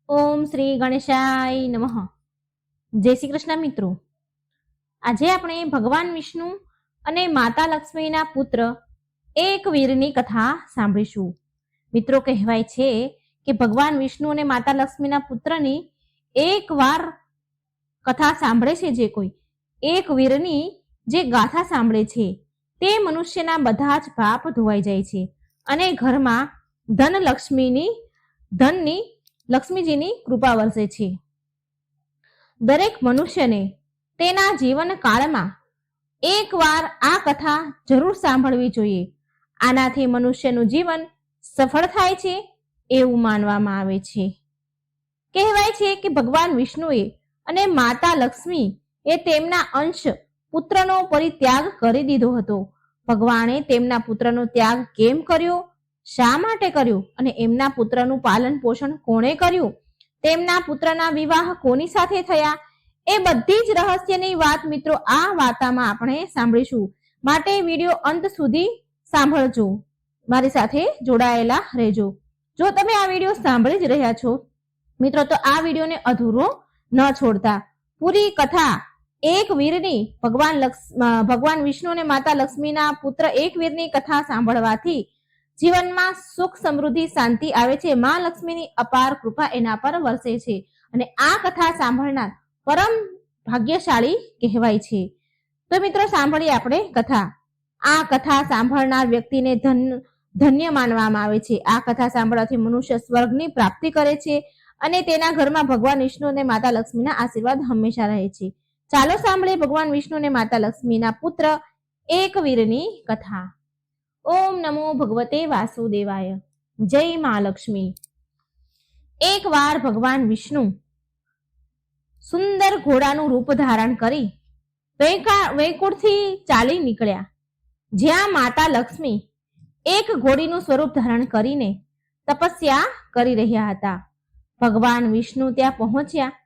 ઓમ શ્રી ગણેશાય નમઃ. જય શ્રી કૃષ્ણ મિત્રો. આજે આપણે ભગવાન વિષ્ણુ અને માતા લક્ષ્મીના પુત્ર એક વીરની કથા સાંભળીશું. મિત્રો, કહેવાય છે કે ભગવાન વિષ્ણુ અને માતા લક્ષ્મીના પુત્રની એક વાર કથા સાંભળે છે જે કોઈ, એક વીરની જે ગાથા સાંભળે છે તે મનુષ્યના બધા જ પાપ ધોવાઈ જાય છે અને ઘરમાં ધનની લક્ષ્મીજીની કૃપા વરસે છે. દરેક મનુષ્યને તેના જીવન કાળમાં એકવાર આ કથા જરૂર સાંભળવી જોઈએ. આનાથી મનુષ્યનું જીવન સફળ થાય છે એવું માનવામાં આવે છે. કહેવાય છે કે ભગવાન વિષ્ણુએ અને માતા લક્ષ્મી એ તેમના અંશ પુત્રનો પરિત્યાગ કરી દીધો હતો. ભગવાને તેમના પુત્રનો ત્યાગ કેમ કર્યો, શા માટે કર્યું અને એમના પુત્રનું પાલન પોષણ કોણે કર્યું, તેમના પુત્રના વિવાહ કોની સાથે થયા, એ બધી જ રહસ્યની વાત મિત્રો આ વાર્તામાં આપણે સાંભળીશું. માટે વિડીયો અંત સુધી સાંભળજો, મારી સાથે જોડાયેલા રહેજો. જો તમે આ વિડીયો સાંભળી જ રહ્યા છો મિત્રો તો આ વિડીયોને અધૂરો ન છોડતા. પૂરી કથા એક વીરની ભગવાન વિષ્ણુ અને માતા લક્ષ્મીના પુત્ર એક વીરની કથા સાંભળવાથી જીવનમાં સુખ, સમૃદ્ધિ, શાંતિ આવે છે. માં લક્ષ્મીની અપાર કૃપા એના પર વરસે છે અને આ કથા સાંભળનાર પરમ ભાગ્યશાળી કહેવાય છે. તો મિત્રો સાંભળીએ આપણે કથા. આ કથા સાંભળનાર વ્યક્તિને ધન્ય માનવામાં આવે છે. આ કથા સાંભળવાથી મનુષ્ય સ્વર્ગની પ્રાપ્તિ કરે છે અને તેના ઘરમાં ભગવાન વિષ્ણુ અને માતા લક્ષ્મીના આશીર્વાદ હંમેશા રહે છે. ચાલો સાંભળીએ ભગવાન વિષ્ણુ અને માતા લક્ષ્મીના પુત્ર એક વીરની કથા. ઓમ નમો ભગવતે વાસુદેવાય. જય મા લક્ષ્મી. એક વાર ભગવાન વિષ્ણુ સુંદર ઘોડાનું રૂપ ધારણ કરી વૈકુંઠથી ચાલી નીકળ્યા. જ્યાં માતા લક્ષ્મી એક ઘોડીનું સ્વરૂપ ધારણ કરીને તપસ્યા કરી રહ્યા હતા. ભગવાન વિષ્ણુ ત્યાં પહોંચ્યા.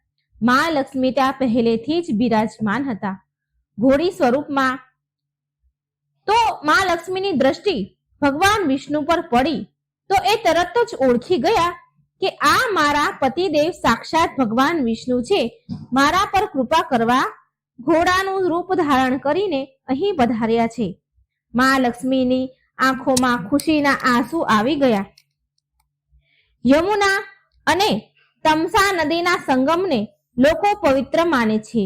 મા લક્ષ્મી ત્યાં પહેલેથી જ બિરાજમાન હતા ઘોડી સ્વરૂપમાં. તો મા લક્ષ્મીની દ્રષ્ટિ ભગવાન વિષ્ણુ પર પડી તો એ તરત જ ઓળખી ગયા કે આ મારા પતિદેવ સાક્ષાત ભગવાન વિષ્ણુ છે. મારા પર કૃપા કરવા ઘોડાનું રૂપ ધારણ કરીને અહીં પધાર્યા છે. મા લક્ષ્મીની આંખોમાં ખુશીના આંસુ આવી ગયા. યમુના અને તમસા નદીના સંગમને લોકો પવિત્ર માને છે.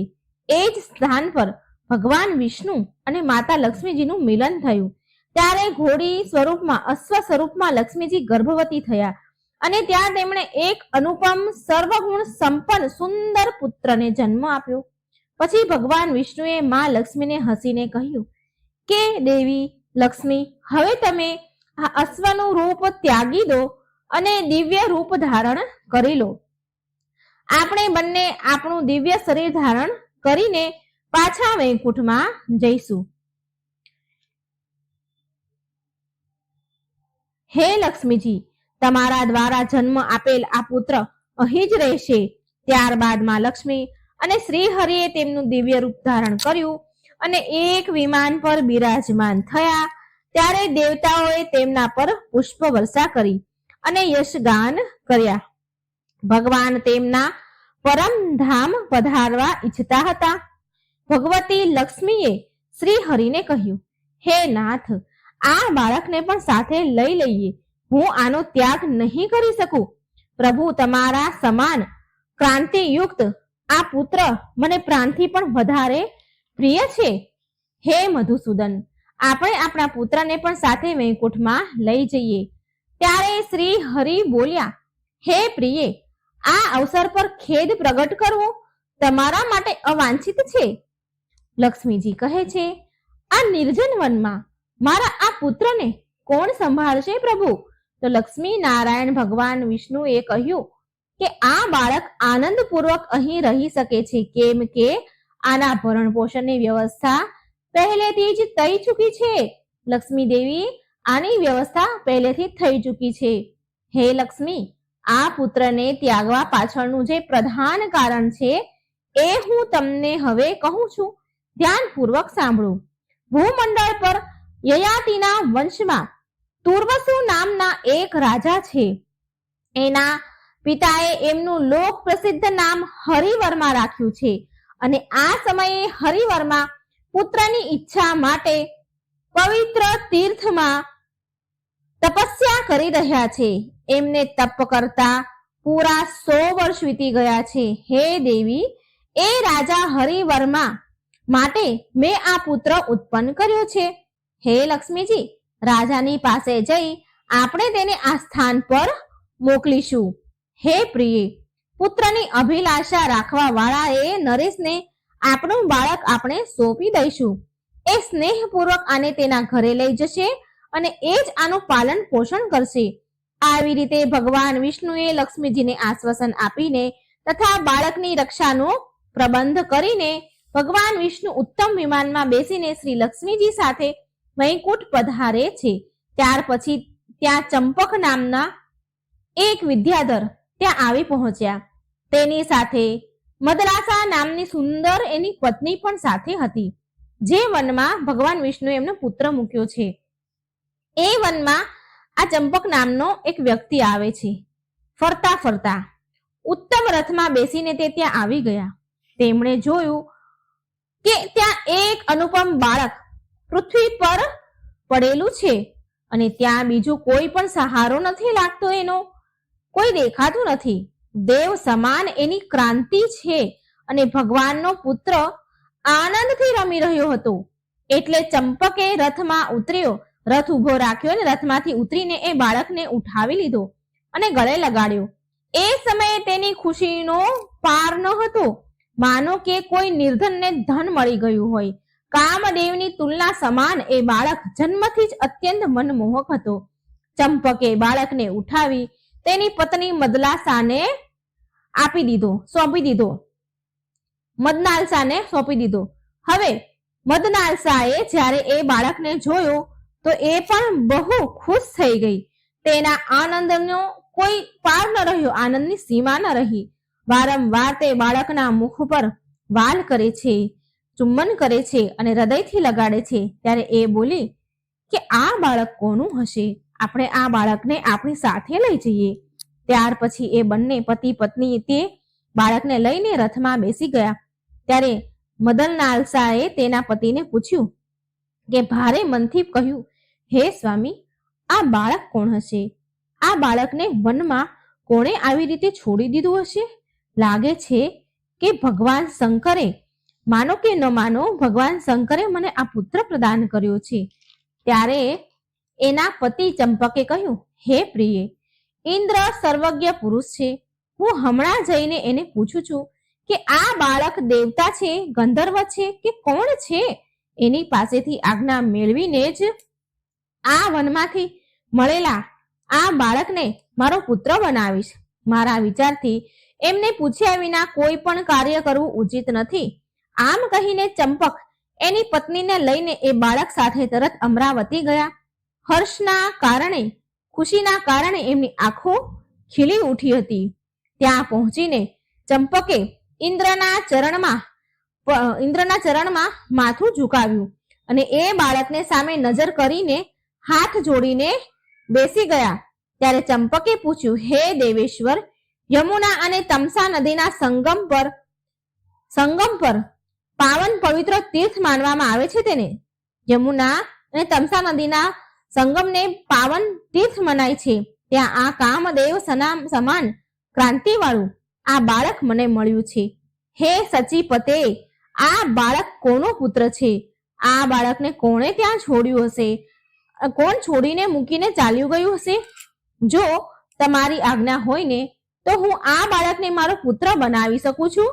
એ જ સ્થાન પર ભગવાન વિષ્ણુ અને માતા લક્ષ્મીજીનું મિલન થયું. ત્યારે ઘોડી સ્વરૂપમાં અશ્વ સ્વરૂપમાં લક્ષ્મીજી ગર્ભવતી થયા અને ત્યાં તેમણે એક અનુપમ સર્વગુણ સંપન્ન સુંદર પુત્રને જન્મ આપ્યો. પછી ભગવાન વિષ્ણુએ મા લક્ષ્મીને હસીને કહ્યું કે દેવી લક્ષ્મી, હવે તમે આ અશ્વનું રૂપ ત્યાગી દો અને દિવ્ય રૂપ ધારણ કરી લો. આપણે બંને આપણું દિવ્ય શરીર ધારણ કરીને પાછા વૈકુંઠમાં જઈશું. હે લક્ષ્મીજી, તમારા દ્વારા જન્મ આપેલ આ પુત્ર અહીં જ રહેશે. ત્યારબાદ માં લક્ષ્મી અને શ્રી હરિએ તેમનું દિવ્ય રૂપ ધારણ કર્યું અને એક વિમાન પર બિરાજમાન થયા. ત્યારે દેવતાઓએ તેમના પર પુષ્પ વર્ષા કરી અને યશગાન કર્યા. ભગવાન તેમના પરમધામ પધારવા ઈચ્છતા હતા. ભગવતી લક્ષ્મીએ શ્રી હરિને કહ્યું, હે નાથ, આ બાળકને પણ સાથે લઈ લઈએ. હું આનો ત્યાગ નહીં કરી શકું. પ્રભુ, તમારા સમાન ક્રાંતિયુક્ત આ પુત્ર મને પ્રાણથી પણ વધારે પ્રિય છે. હે મધુસૂદન, આપણે આપણા પુત્રને પણ સાથે વૈકુંઠમાં લઈ જઈએ. ત્યારે શ્રી હરિ બોલ્યા, હે પ્રિય, આ અવસર પર ખેદ પ્રગટ કરવો તમારા માટે અવાંછિત છે. લક્ષ્મીજી કહે છે, આ નિર્જન વનમાં મારા આ પુત્રને કોણ સંભાળશે પ્રભુ? તો લક્ષ્મી નારાયણ ભગવાન વિષ્ણુએ કહ્યું કે આ બાળક આનંદપૂર્વક અહીં રહી શકે છે, કેમ કે આના ભરણ પોષણની વ્યવસ્થા પહેલેથી જ થઈ ચૂકી છે. લક્ષ્મી દેવી, આની વ્યવસ્થા પહેલેથી થઈ ચૂકી છે. હે લક્ષ્મી, આ પુત્રને ત્યાગવા પાછળનું જે પ્રધાન કારણ છે એ હું તમને હવે કહું છું. ધ્યાનપૂર્વક સાંભળો. ભૂમંડળ પર યયાતિના વંશમાં તુર્વસુ નામના એક રાજા છે. એના પિતાએ એમનું લોક પ્રસિદ્ધ નામ હરિવર્મા રાખ્યું છે અને આ સમયે હરિવર્મા પુત્રની ઈચ્છા માટે પવિત્ર તીર્થમાં તપસ્યા કરી રહ્યા છે. એમને તપ કરતા પૂરા 100 વર્ષ વીતી ગયા છે. હે દેવી, એ રાજા હરિવર્મા માટે મેં આ પુત્ર ઉત્પન્ન કર્યો છે. હે લક્ષ્મીજી, રાજાની પાસે જઈ આપણે તેને આ સ્થાન પર મોકલીશું. હે પ્રિય, પુત્રની અભિલાષા રાખવા વાળા એ નરેશને આપણું બાળક આપણે સોંપી દઈશું. એ સ્નેહપૂર્વક આને તેના ઘરે લઈ જશે અને એ જ આનું પાલન પોષણ કરશે. આવી રીતે ભગવાન વિષ્ણુએ લક્ષ્મીજીને આશ્વાસન આપીને તથા બાળકની રક્ષાનો પ્રબંધ કરીને ભગવાન વિષ્ણુ ઉત્તમ વિમાનમાં બેસીને શ્રી લક્ષ્મીજી સાથે વૈકુંઠ પધારે છે. ત્યાર પછી ત્યાં ચંપક નામના એક વિદ્યાધર ત્યાં આવી પહોંચ્યા. તેની સાથે મદરાસા નામની સુંદર એની પત્ની પણ સાથે હતી. જે વનમાં ભગવાન વિષ્ણુએ એમનો પુત્ર મૂક્યો છે એ વનમાં આ ચંપક નામનો એક વ્યક્તિ આવે છે. ફરતા ફરતા ઉત્તમ રથમાં બેસીને તે ત્યાં આવી ગયા. તેમણે જોયું કે ત્યાં એક અનુપમ બાળક પૃથ્વી પર પડેલું છે અને ત્યાં બીજું કોઈ પણ સહારો નથી લાગતો, એનો કોઈ દેખાતું નથી. દેવ સમાન એની ક્રાંતિ છે અને ભગવાનનો પુત્ર આનંદથી રમી રહ્યો હતો. એટલે ચંપકે રથમાં ઉતર્યો, રથ ઉભો રાખ્યો અને રથમાંથી ઉતરીને એ બાળકને ઉઠાવી લીધો અને ગળે લગાડ્યો. એ સમયે તેની ખુશીનો પાર ન હતો, માનો કે કોઈ નિર્ધનને ધન મળી ગયું હોય. કામદેવની તુલના સમાન એ બાળક જન્મથી જ અત્યંત મનમોહક હતો. ચંપકે બાળકને ઉઠાવી તેની પત્ની મદલાસાને સોંપી દીધો. મદનાલસાને સોંપી દીધો. હવે મદનાલસાએ જ્યારે એ બાળકને જોયો તો એ પણ બહુ ખુશ થઈ ગઈ. તેના આનંદનો કોઈ પાર ન રહ્યો, આનંદની સીમા ન રહી. વારંવાર તે બાળકના મુખ પર વાલ કરે છે, ચુંબન કરે છે અને હૃદયથી લગાડે છે. ત્યારે એ બોલી કે આ બાળક કોનું હશે? આપણે આ બાળકને આપણી સાથે લઈ જઈએ. ત્યાર પછી એ બંને પતિ પત્ની તે બાળકને લઈને રથમાં બેસી ગયા. ત્યારે મદનલાલસાએ તેના પતિને પૂછ્યું કે ભારે મનથી કહ્યું, હે સ્વામી, આ બાળક કોણ હશે? આ બાળકને વનમાં કોણે આવી રીતે છોડી દીધું હશે? લાગે છે કે ભગવાન શંકરે, માનો કે ન માનો, ભગવાન શંકરે મને આ પુત્ર પ્રદાન કર્યો છે. ત્યારે એના પતિ ચંપકે કહ્યું, હે પ્રિય, ઇન્દ્ર સર્વજ્ઞ પુરુષ છે. હું હમણાં જઈને એને પૂછું છું કે આ બાળક દેવતા છે, ગંધર્વ છે કે કોણ છે? એની પાસેથી આજ્ઞા મેળવીને જ આ વનમાંથી મળેલા આ બાળકને મારો પુત્ર બનાવીશ. મારા વિચારથી એમને પૂછ્યા વિના કોઈ પણ કાર્ય કરવું ઉચિત નથી. આમ કહીને ચંપક એની પત્નીને લઈને એ બાળક સાથે તરત અમરાવતી ગયા. હર્ષના કારણે, ખુશીના કારણે એમની આંખો ખીલી ઉઠી હતી. ત્યાં પહોંચીને ચંપકે ઇન્દ્રના ચરણમાં માથું ઝુકાવ્યું અને એ બાળકને સામે નજર કરીને હાથ જોડીને બેસી ગયા. ત્યારે ચંપકે પૂછ્યું, હે દેવેશ્વર, યમુના અને તમસા નદીના સંગમ પર પાવન પવિત્ર તીર્થ માનવામાં આવે છે. તેને યમુના અને તમસા નદીના સંગમને પાવન તીર્થ મનાય છે. ત્યાં આ કામદેવ સમાન ક્રાંતિવાળું આ બાળક મને મળ્યું છે. હે સચીપતે, આ બાળક કોનો પુત્ર છે? આ બાળકને કોણે ત્યાં છોડ્યું હશે? કોણ છોડીને મૂકીને ચાલ્યું ગયું હશે? જો તમારી આજ્ઞા હોય ને તો હું આ બાળકને મારો પુત્ર બનાવી શકું છું.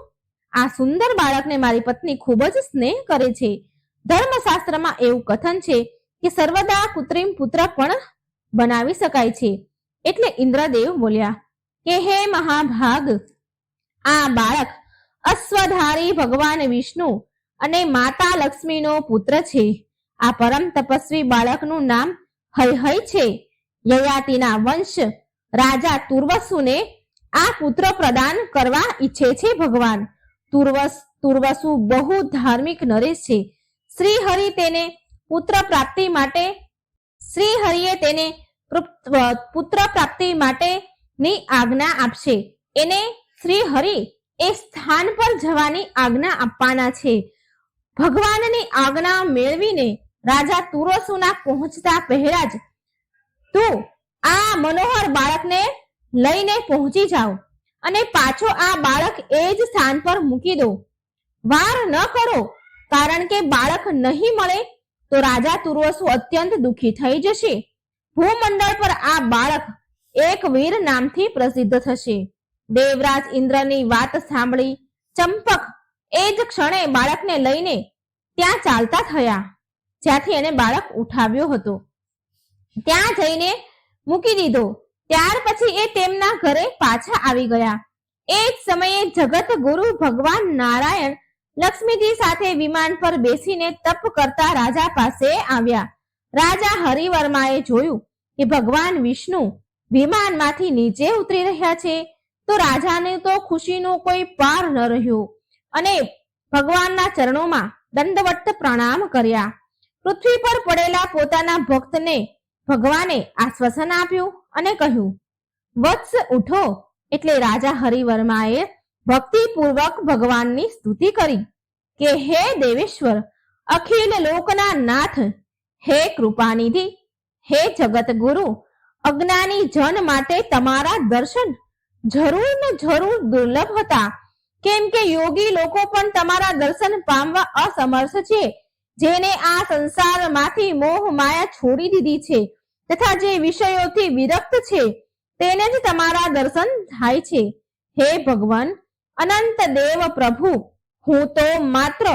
આ સુંદર બાળકને મારી પત્ની ખૂબ જ સ્નેહ કરે છે. ધર્મશાસ્ત્રમાં એવું કથન છે કે સર્વદા કૃત્રિમ પુત્ર પણ બનાવી શકાય છે. એટલે ઇન્દ્રદેવ બોલ્યા કે હે મહાભાગ, આ બાળક અશ્વધારી ભગવાન વિષ્ણુ અને માતા લક્ષ્મીનો પુત્ર છે. આ પરમ તપસ્વી બાળકનું નામ હૈહય છે. યયાતિના વંશ રાજા તુર્વસુને આ પુત્ર પ્રદાન કરવા ઈચ્છે છે. ભગવાન તુર્વસુ બહુ ધાર્મિક નરેશ છે. શ્રી હરિએ તેને પુત્ર પ્રાપ્તિ માટે ની આજ્ઞા આપશે. એને શ્રી હરિ એ સ્થાન પર જવાની આજ્ઞા આપવાના છે. ભગવાનની આજ્ઞા મેળવીને રાજા તુરોસુના પહોંચતા પહેલા જ તું આ મનોહર બાળકને લઈને પહોંચી જાઓ અને પાછો આ બાળક એ જ સ્થાન પર મૂકી દો. વાર ન કરો, કારણ કે બાળક નહીં મળે તો રાજા તુર્વસુ અત્યંત દુઃખી થઈ જશે. ભૂમંડળ પર આ બાળક એક વીર નામથી પ્રસિદ્ધ થશે. દેવરાજ ઇન્દ્રની વાત સાંભળી ચંપક એ જ ક્ષણે બાળકને લઈને ત્યાં ચાલતા થયા જ્યાંથી એને બાળક ઉઠાવ્યો હતો. ત્યાં જઈને મૂકી દીધો. ત્યાર પછી એ તેમના ઘરે પાછા આવી ગયા. એ જ સમયે જગત ગુરુ ભગવાન નારાયણ લક્ષ્મીજી સાથે વિમાન પર બેસીને તપ કરતા રાજા પાસે આવ્યા. રાજા હરિવર્માએ જોયું કે ભગવાન વિષ્ણુ વિમાનમાંથી નીચે ઉતરી રહ્યા છે તો રાજાને તો ખુશીનો કોઈ પાર ન રહ્યો અને ભગવાનના ચરણોમાં દંડવત પ્રણામ કર્યા. પૃથ્વી પર પડેલા પોતાના ભક્તને ભગવાને આશ્વાસન આપ્યું અને કહ્યું, વત્સ ઉઠો. એટલે રાજા હરિવર્માએ ભક્તિપૂર્વક ભગવાનની સ્તુતિ કરી કે હે દેવેશ્વર, અખિલ લોકના નાથ, હે કૃપાનિધિ, હે જગત ગુરુ, અજ્ઞાની જન માટે તમારા દર્શન જરૂર ને જરૂર દુર્લભ હતા, કેમ કે યોગી લોકો પણ તમારા દર્શન પામવા અસમર્થ છે. જેને આ સંસારમાંથી મોહ માયા છોડી દીધી છે તથા જે વિષયોથી વિરક્ત છે તેને જ તમારા દર્શન થાય છે. હે ભગવાન અનંત દેવ પ્રભુ, હું તો માત્ર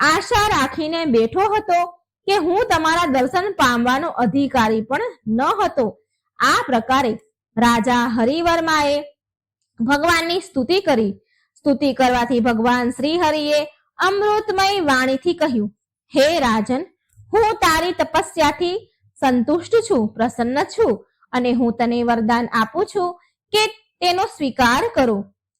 આશા રાખીને બેઠો હતો કે હું તમારા દર્શન પામવાનો અધિકારી પણ ન હતો. આ પ્રકારે રાજા હરિવર્માએ ભગવાનની સ્તુતિ કરી. સ્તુતિ કરવાથી ભગવાન શ્રી હરિએ અમૃતમય વાણીથી કહ્યું, હે રાજન, હું તારી તપસ્યાથી સંતુષ્ટ છું, પ્રસન્ન છું અને હું તને વરદાન આપું છું કે તેનો સ્વીકાર કરો.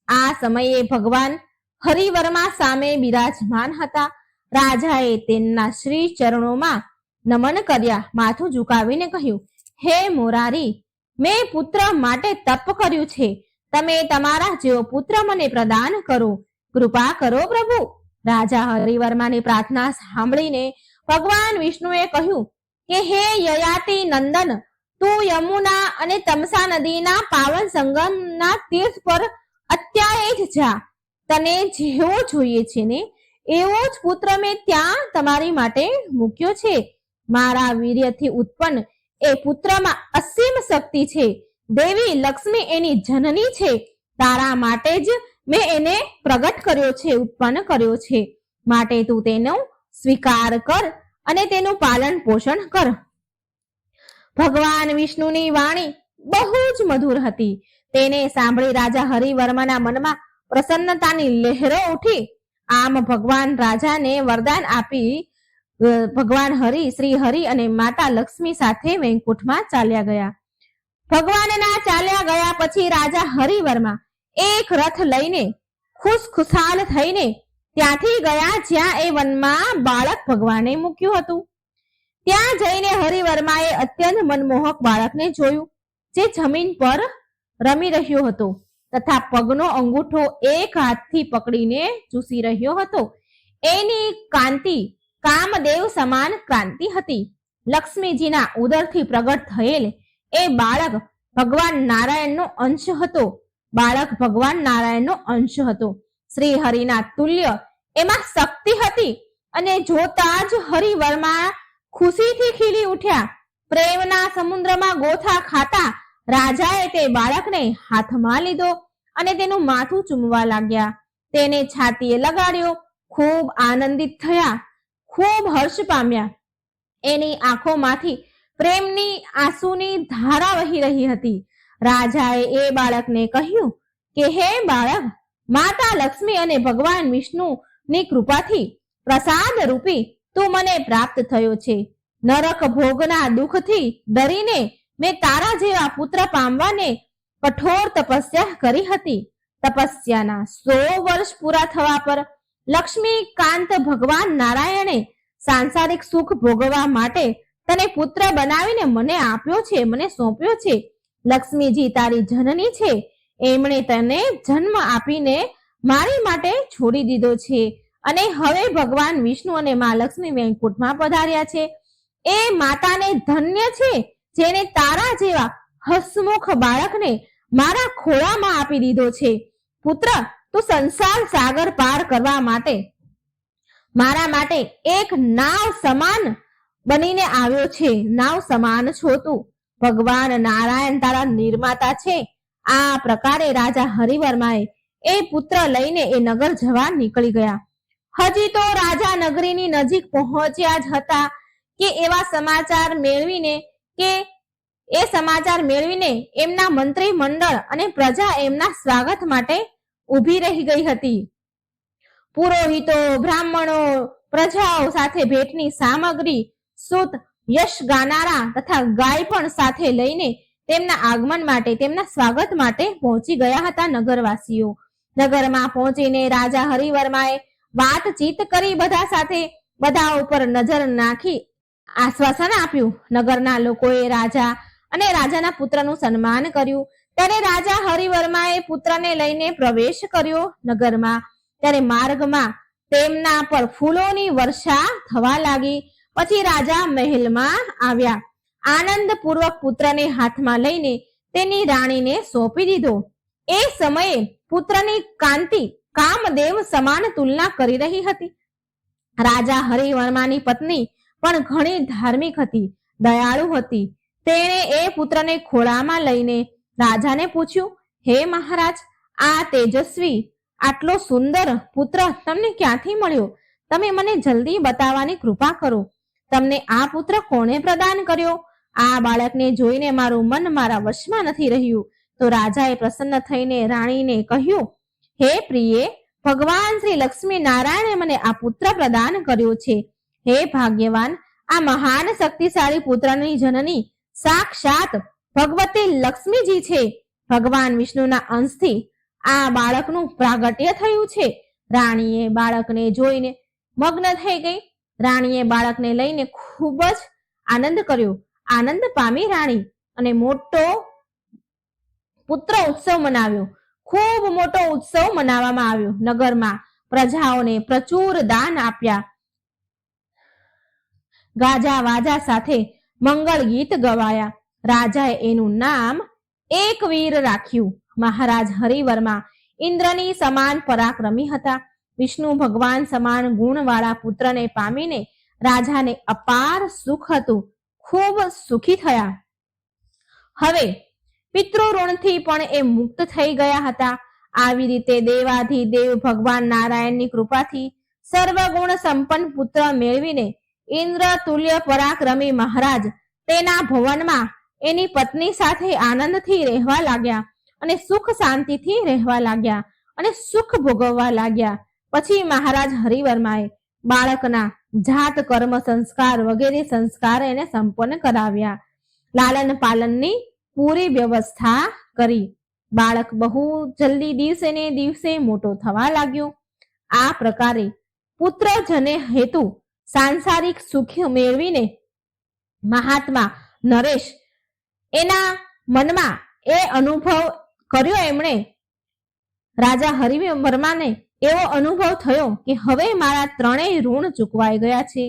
આ સમયે ભગવાન હરિવર્મા સામે બિરાજમાન હતા. રાજાએ તેમના શ્રી ચરણોમાં નમન કર્યા. માથું ઝુકાવીને કહ્યું, હે મોરારી, મેં પુત્ર માટે તપ કર્યું છે. તમે તમારા જેવો પુત્ર મને પ્રદાન કરો. કૃપા કરો પ્રભુ. રાજા હરિવર્માની પ્રાર્થના સાંભળીને ભગવાન વિષ્ણુએ કહ્યું કે હે યયાતિ નંદન, તું યમુના અને તમસા નદીના પાવન સંગમના તીર્થ પર અત્યારે જ જા. તને જેવો જોઈએ છે ને એવો જ પુત્ર મેં ત્યાં તમારી માટે મૂક્યો છે. મારા વીર્યથી ઉત્પન્ન એ પુત્રમાં અસીમ શક્તિ છે. દેવી લક્ષ્મી એની જનની છે. તારા માટે જ મેં એને પ્રગટ કર્યો છે, ઉત્પન્ન કર્યો છે. માટે તું તેનો સ્વીકાર કર અને તેનું પાલન પોષણ કર. ભગવાન વિષ્ણુની વાણી બહુ જ મધુર હતી. તેને સાંભળી રાજા હરિવર્માના મનમાં પ્રસન્નતાની લહેરો ઉઠી. આમ ભગવાન રાજાને વરદાન આપી ભગવાન હરિ, શ્રી હરિ અને માતા લક્ષ્મી સાથે વૈકુંઠમાં ચાલ્યા ગયા. ભગવાનના ચાલ્યા ગયા પછી રાજા હરિવર્મા એક રથ લઈને ખુશખુશાલ થઈને ત્યાંથી ગયા જ્યાં એ વનમાં બાળક ભગવાને મૂક્યું હતું. ત્યાં જઈને હરિવર્માએ અત્યંત મનમોહક બાળકને જોયું જે જમીન પર રમી રહ્યો હતો તથા પગનો અંગૂઠો એક હાથથી પકડીને ચૂસી રહ્યો હતો. એની કાંતિ કામદેવ સમાન કાંતિ હતી. લક્ષ્મીજીના ઉદરથી પ્રગટ થયેલ એ બાળક ભગવાન નારાયણનો અંશ હતો. બાળક ભગવાન નારાયણનો અંશ હતો. શ્રી હરિના તુલ્ય એમાં શક્તિ હતી અને જોતા જ હરિવર્મા ખુશીથી ખીલી ઉઠ્યા. પ્રેમના સમુદ્રમાં ગોથા ખાતા રાજાએ તે બાળકને હાથમાં લીધો અને તેનું માથું ચૂમવા લાગ્યા. તેને છાતીએ લગાડ્યો. ખૂબ આનંદિત થયા, ખૂબ હર્ષ પામ્યા. એની આંખોમાંથી પ્રેમની આંસુની ધારા વહી રહી હતી. રાજાએ એ બાળકને કહ્યું કે હે બાળક, માતા લક્ષ્મી અને ભગવાન વિષ્ણુની કૃપાથી પ્રસાદ રૂપી તું મને પ્રાપ્ત થયો છે. નરક ભોગના દુઃખથી ડરીને મેં તારા જેવા પુત્ર પામવાને કઠોર તપસ્યા કરી હતી. તપસ્યાના 100 વર્ષ પૂરા થવા પર લક્ષ્મીકાંત ભગવાન નારાયણે સાંસારિક સુખ ભોગવવા માટે તને પુત્ર બનાવીને મને આપ્યો છે, મને સોંપ્યો છે. લક્ષ્મીજી તારી જનની છે, એમણે તને જન્મ આપીને મારી માટે છોડી દીધો છે અને હવે ભગવાન વિષ્ણુ અને મા લક્ષ્મી વૈકુંઠમાં પધાર્યા છે. એ માતાને ધન્ય છે જેને તારા જેવા હસમુખ બાળકને મારા ખોળામાં આપી દીધો છે. પુત્ર, તું સંસાર સાગર પાર કરવા માટે મારા માટે એક નાવ સમાન બનીને આવ્યો છે. નાવ સમાન છો તું. ભગવાન નારાયણ તારા નિર્માતા છે. આ પ્રકારે રાજા હરિવર્માએ એ પુત્ર લઈને એ નગર જવા નીકળી ગયા. હજી તો રાજા નગરીની નજીક પહોંચ્યા જ હતા કે એવા સમાચાર મેળવીને એમના મંત્રી મંડળ અને પ્રજા એમના સ્વાગત માટે ઊભી રહી ગઈ હતી. પુરોહિતો, બ્રાહ્મણો, પ્રજાઓ સાથે ભેટની સામગ્રી, સૂત, યશ ગાનારા તથા ગાય પણ સાથે લઈને તેમના આગમન માટે, તેમના સ્વાગત માટે પહોંચી ગયા હતા નગરવાસીઓ. નગરમાં પહોંચીને રાજા હરિવર્માએ વાતચીત કરી બધા સાથે, બધા ઉપર નજર નાખી આશ્વાસન આપ્યું. નગરના લોકોએ રાજા અને રાજાના પુત્રનું સન્માન કર્યું. ત્યારે રાજા હરિવર્માએ પુત્રને લઈને પ્રવેશ કર્યો નગરમાં. ત્યારે માર્ગમાં તેમના પર ફૂલોની વર્ષા થવા લાગી. પછી રાજા મહેલમાં આવ્યા. આનંદપૂર્વક પુત્રને હાથમાં લઈને તેની રાણીને સોંપી દીધો. એ સમયે પુત્રની કાંતિ કામદેવ સમાન તુલના કરી રહી હતી. રાજા હરિવર્માની પત્ની પણ ઘણી ધાર્મિક હતી, દયાળુ હતી. તેણે એ પુત્રને ખોળામાં લઈને રાજાને પૂછ્યું, હે મહારાજ, આ તેજસ્વી, આટલો સુંદર પુત્ર તમને ક્યાંથી મળ્યો? તમે મને જલ્દી બતાવવાની કૃપા કરો. તમને આ પુત્ર કોણે પ્રદાન કર્યો? આ બાળકને જોઈને મારું મન મારા વશમાં નથી રહ્યું. તો રાજાએ પ્રસન્ન થઈને રાણીને કહ્યું, હે પ્રિયે, ભગવાન શ્રી લક્ષ્મી નારાયણે મને આ પુત્ર પ્રદાન કર્યો છે. હે ભાગ્યવાન, આ મહાન શક્તિશાળી પુત્રની જનની સાક્ષાત ભગવતી લક્ષ્મીજી છે. ભગવાન વિષ્ણુના અંશથી આ બાળકનું પ્રાગટ્ય થયું છે. રાણીએ બાળકને જોઈને મગ્ન થઈ ગઈ. રાણીએ બાળકને લઈને ખૂબ જ આનંદ કર્યો. આનંદ પામી રાણી અને મોટો પુત્ર ઉત્સવ મનાવ્યો. ખૂબ મોટો ઉત્સવ મનાવવામાં આવ્યો. નગરમાં પ્રજાઓને પ્રચુર દાન આપ્યા. ગાજા વાજા સાથે મંગળ ગીત ગવાયા. રાજાએ એનું નામ એકવીર રાખ્યું. મહારાજ હરિવર્મા ઇન્દ્રની સમાન પરાક્રમી હતા. વિષ્ણુ ભગવાન સમાન ગુણવાળા પુત્રને પામીને રાજાને અપાર સુખ હતું. ખૂબ સુખી થયા. હવે પિતૃઋણથી પણ એ મુક્ત થઈ ગયા હતા. આવી રીતે દેવાધિદેવ ભગવાન નારાયણની કૃપાથી સર્વગુણ સંપન્ન પુત્ર મેળવીને ઇન્દ્ર તુલ્ય પરાક્રમી મહારાજ તેના ભવનમાં એની પત્ની સાથે આનંદથી રહેવા લાગ્યા અને સુખ શાંતિથી રહેવા લાગ્યા અને સુખ ભોગવવા લાગ્યા. પછી મહારાજ હરિવર્માએ બાળકના જાત કર્મ સંસ્કાર વગેરે સંસ્કાર એને સંપન્ન કરાવ્યા. લાલન પાલનની પૂરી વ્યવસ્થા કરી. બાળક બહુ જલ્દી દિવસે ને દિવસે મોટો થવા લાગ્યો. આ પ્રકારે પુત્ર જને હેતુ સાંસારિક સુખ મેળવીને મહાત્મા નરેશ એના મનમાં એ અનુભવ કર્યો. એમણે રાજા હરિવર્માને એવો અનુભવ થયો કે હવે મારા ત્રણેય ઋણ ચૂકવાઈ ગયા છે.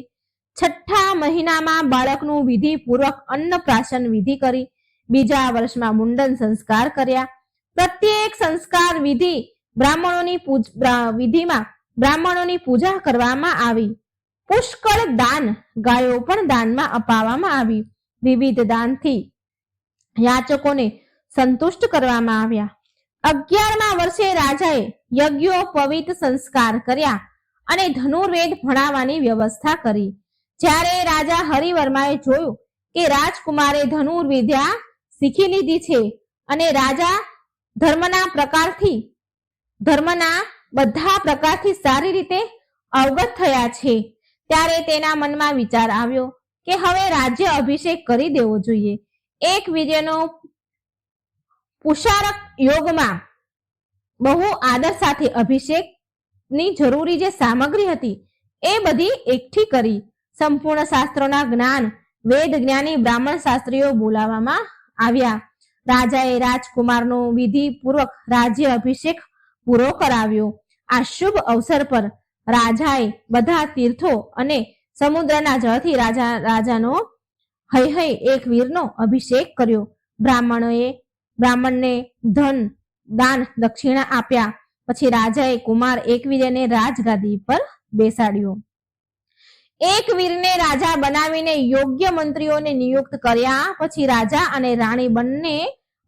6થા મહિનામાં બાળકનું વિધિપૂર્વક અન્નપ્રાશન વિધિ કરી. બીજા વર્ષમાં મુંડન સંસ્કાર કર્યા. પ્રત્યેક સંસ્કાર વિધિમાં બ્રાહ્મણોની પૂજા કરવામાં આવી. પુષ્કળ દાન, ગાયો પણ દાનમાં અપાવવામાં આવી. વિવિધ દાનથી યાચકોને સંતુષ્ટ કરવામાં આવ્યા. 11મા વર્ષે રાજાએ યજ્ઞોપવિત સંસ્કાર કર્યા અને ધનુર્વેદ ભણાવવાની વ્યવસ્થા કરી. જ્યારે રાજા હરિવર્માએ જોયું કે રાજકુમારે ધનુર્વિદ્યા શીખી લીધી છે અને રાજા ધર્મના બધા પ્રકારથી સારી રીતે અવગત થયા છે, ત્યારે તેના મનમાં વિચાર આવ્યો કે હવે રાજ્ય અભિષેક કરી દેવો જોઈએ. એક વીર્યનો પુષારક યોગમાં બહુ આદર સાથે અભિષેકની જરૂરી જે સામગ્રી હતી એ બધી એકઠી કરી. સંપૂર્ણ શાસ્ત્રોના જ્ઞાન વેદ જ્ઞાની બ્રાહ્મણ શાસ્ત્રીઓ બોલાવવામાં આવ્યા. રાજાએ રાજકુમારનો વિધિપૂર્વક રાજ્ય અભિષેક પૂરો કરાવ્યો. આ શુભ અવસર પર રાજાએ બધા તીર્થો અને સમુદ્રના જળથી રાજાનો હૈ એક વીરનો અભિષેક કર્યો. બ્રાહ્મણને ધન દાન દક્ષિણા આપ્યા. પછી રાજાએ કુમાર એકવીરને રાજગાદી પર બેસાડ્યો. એકવીરને રાજા બનાવીને યોગ્ય મંત્રીઓને નિયુક્ત કર્યા. પછી રાજા અને રાણી બંને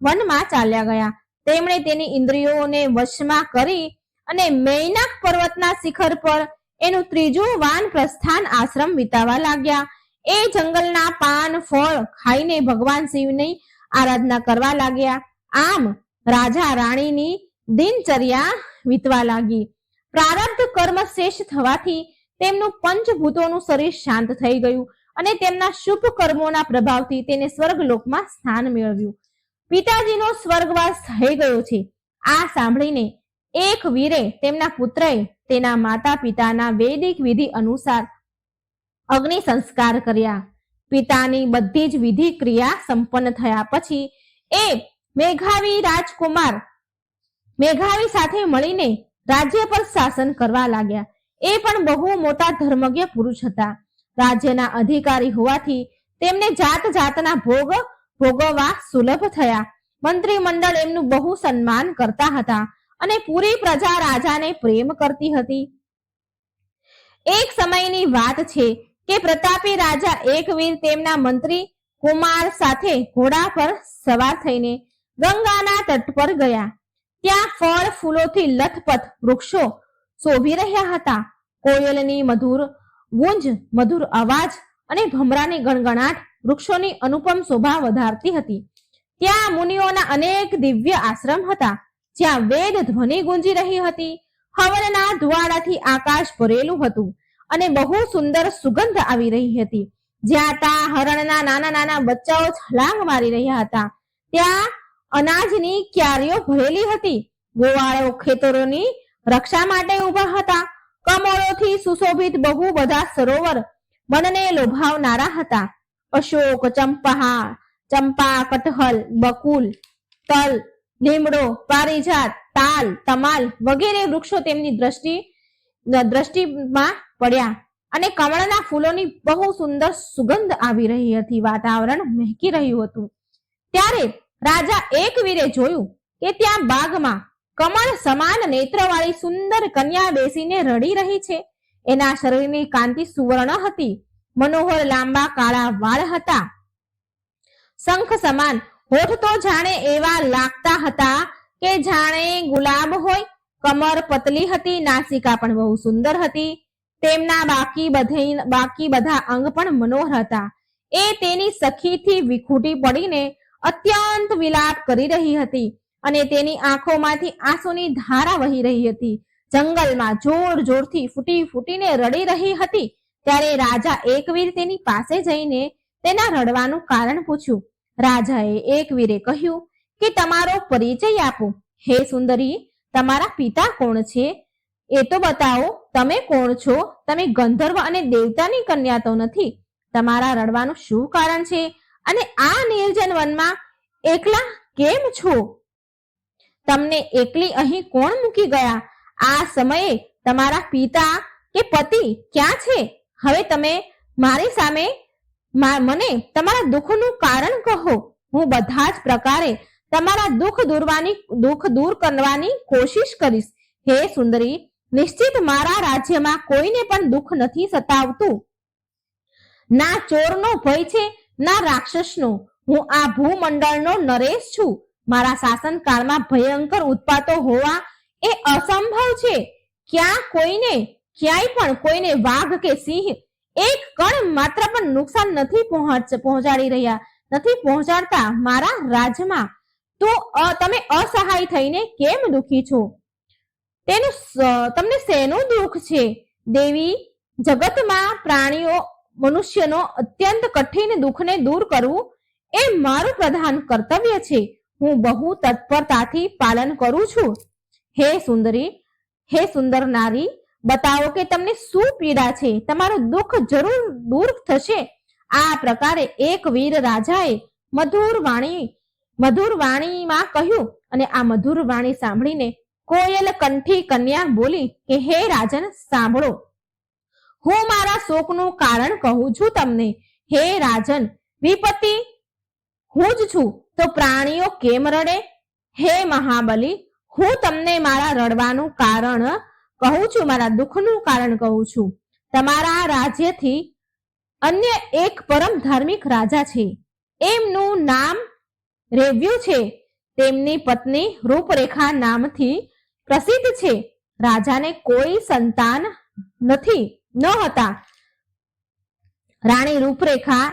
વનમાં ચાલ્યા ગયા. તેમણે તેની ઇન્દ્રિયોને વશમાં કરી અને મૈનાક પર્વતના શિખર પર એનું ત્રીજું વાન પ્રસ્થાન આશ્રમ વિતાવા લાગ્યા. એ જંગલના પાન ફળ ખાઈને ભગવાન શિવની આરાધના કરવા લાગ્યા. આમ રાજા રાણીની દિનચર્યા વીતવા લાગી. પ્રારબ્ધ કર્મ શેષ થવાથી તેમનું પંચભૂતોનું શરીર શાંત થઈ ગયું અને તેમના શુભ કર્મોના પ્રભાવથી તેને સ્વર્ગલોકમાં સ્થાન મેળવ્યું. પિતાજીનો સ્વર્ગવાસ થઈ ગયો છે. આ સાંભળીને એક વીરે તેમના પુત્રએ તેના માતા પિતાના વૈદિક વિધિ અનુસાર અગ્નિ સંસ્કાર કર્યા. પિતાની બધી જ વિધિ ક્રિયા સંપન્ન થયા પછી એ મેઘાવી રાજકુમાર મેઘાવી સાથે મળીને રાજ્ય પર શાસન કરવા લાગ્યા. એ પણ બહુ મોટા ધર્મજ્ઞ પુરુષ હતા. રાજ્યના અધિકારી હોવાથી તેમને જાત જાતના ભોગ ભોગવવા સુલભ થયા. મંત્રીમંડળ એમનું બહુ સન્માન કરતા હતા અને પૂરી પ્રજા રાજાને પ્રેમ કરતી હતી. એક સમયની વાત છે કે પ્રતાપી રાજા એકવીર તેમના મંત્રી કુમાર સાથે ઘોડા પર સવાર થઈને ગંગાના તટ પર ગયા. ત્યાં ફળ ફૂલોથી લથપથ વૃક્ષો શોભી રહ્યા હતા. કોયલની મધુર ગુંજ, મધુર અવાજ અને ભમરાની ગણગણાટ વૃક્ષોની અનુપમ શોભા વધારતી હતી. ત્યાં મુનિઓના અનેક દિવ્ય આશ્રમ હતા, જ્યાં વેદ ધ્વનિ ગુંજી રહી હતી. હવનના ધુવાડાથી આકાશ ભરેલું હતું અને બહુ સુંદર સુગંધ આવી રહી હતી. જ્યાં તા હરણના નાના નાના બચ્ચાઓ છલાંગ મારી રહ્યા હતા. ત્યાં અનાજની ક્યારીઓ ભરેલી હતી. ગોવાળો ખેતરોની રક્ષા માટે ઉભા હતા. કમળોથી સુશોભિત બહુ બધા સરોવર મનને લોભાવનારા હતા. અશોક, ચંપા, કટહલ, બકુલ, તલ, લીમડો, પારિજાત, તાલ, તમાલ વગેરે વૃક્ષો તેમની દ્રષ્ટિમાં પડ્યા અને કમળના ફૂલોની બહુ સુંદર સુગંધ આવી રહી હતી. વાતાવરણ મહેકી રહ્યું હતું. ત્યારે રાજા એકવીરે જોયું કે ત્યાં બાગમાં કમળ સમાન નેત્રવાળી સુંદર કન્યા બેસીને રડી રહી છે. એના શરીરની કાંતિ સુવર્ણ હતી. મનોહર લાંબા કાળા વાળ હતા. શંખ સમાન હોઠ તો જાણે એવા લાગતા હતા કે જાણે ગુલાબ હોય. કમર પતલી હતી. નાસિકા પણ બહુ સુંદર હતી. તેમના બાકી બધા અંગ પણ મનોહર હતા. એ તેની સખીથી વિખૂટી પડીને અત્યંત વિલાપ કરી રહી હતી અને તેની આંખોમાંથી આંસુની ધારા વહી રહી હતી. જંગલમાં જોર જોરથી ફૂટીને રડી રહી હતી. ત્યારે રાજા એકવીર તેની પાસે જઈને તેના રડવાનું કારણ પૂછ્યું. રાજાએ એકવીરે કહ્યું કે તમારો પરિચય આપો. હે સુંદરી, તમારા પિતા કોણ છે? એ તો બતાવો. તમે કોણ છો? તમે ગંધર્વ અને દેવતાની કન્યા તો નથી. તમારા રડવાનું શું કારણ છે અને આ નિર્જન વનમાં એકલા કેમ છો? તમને એકલી અહીં કોણ મૂકી ગયા? આ સમયે તમારા પિતા કે પતિ ક્યાં છે? હવે તમે મારી સામે મને તમારા દુઃખનું કારણ કહો. હું બધા જ પ્રકારે તમારા દુઃખ દૂર કરવાની કોશિશ કરીશ. હે સુંદરી, નિશ્ચિત મારા રાજ્યમાં કોઈને પણ દુઃખ નથી સતાવતું. ના ચોરનો ભય છે, ના રાક્ષસનો. હું આ ભૂમંડળનો નરેશ છું. મારા શાસનકાળમાં ભયંકર ઉત્પાતો હોવા એ અસંભવ છે. ક્યાંય પણ કોઈને વાઘ કે સિંહ એક કણ માત્ર પણ નુકસાન નથી પહોંચાડતા. મારા રાજ્યમાં તો તમે અસહાય થઈને કેમ દુઃખી છો? તમને શેનું દુઃખ છે? દેવી, જગતમાં પ્રાણીઓ મનુષ્યનો અત્યંત કઠિન દુઃખને દૂર કરવું એ મારું પ્રધાન કર્તવ્ય છે. હું બહુ તત્પરતાથી પાલન કરું છું. હે સુંદરી, હે સુંદર નારી, બતાવો કે તમને શું પીડા છે? તમારું દુઃખ જરૂર દૂર થશે. આ પ્રકારે એક વીર રાજાએ મધુર વાણી મધુર વાણીમાં કહ્યું અને આ મધુર વાણી સાંભળીને કોયલ કંઠી કન્યા બોલી કે હે રાજન સાંભળો, હું મારા શોકનું કારણ કહું છું તમને. હે રાજન, વિપત્તિ હું જ છું તો પ્રાણીઓ કેમ રડે? હે મહાબલી, હું તમને મારા રડવાનું કારણ કહું છું, મારા દુઃખનું કારણ કહું છું. તમારા રાજ્યથી અન્ય એક પરમ ધાર્મિક રાજા છે, એમનું નામ રેવ્યુ છે. તેમની પત્ની રૂપરેખા નામથી પ્રસિદ્ધ છે. રાજાને કોઈ સંતાન ન હતા. રાણી રૂપરેખા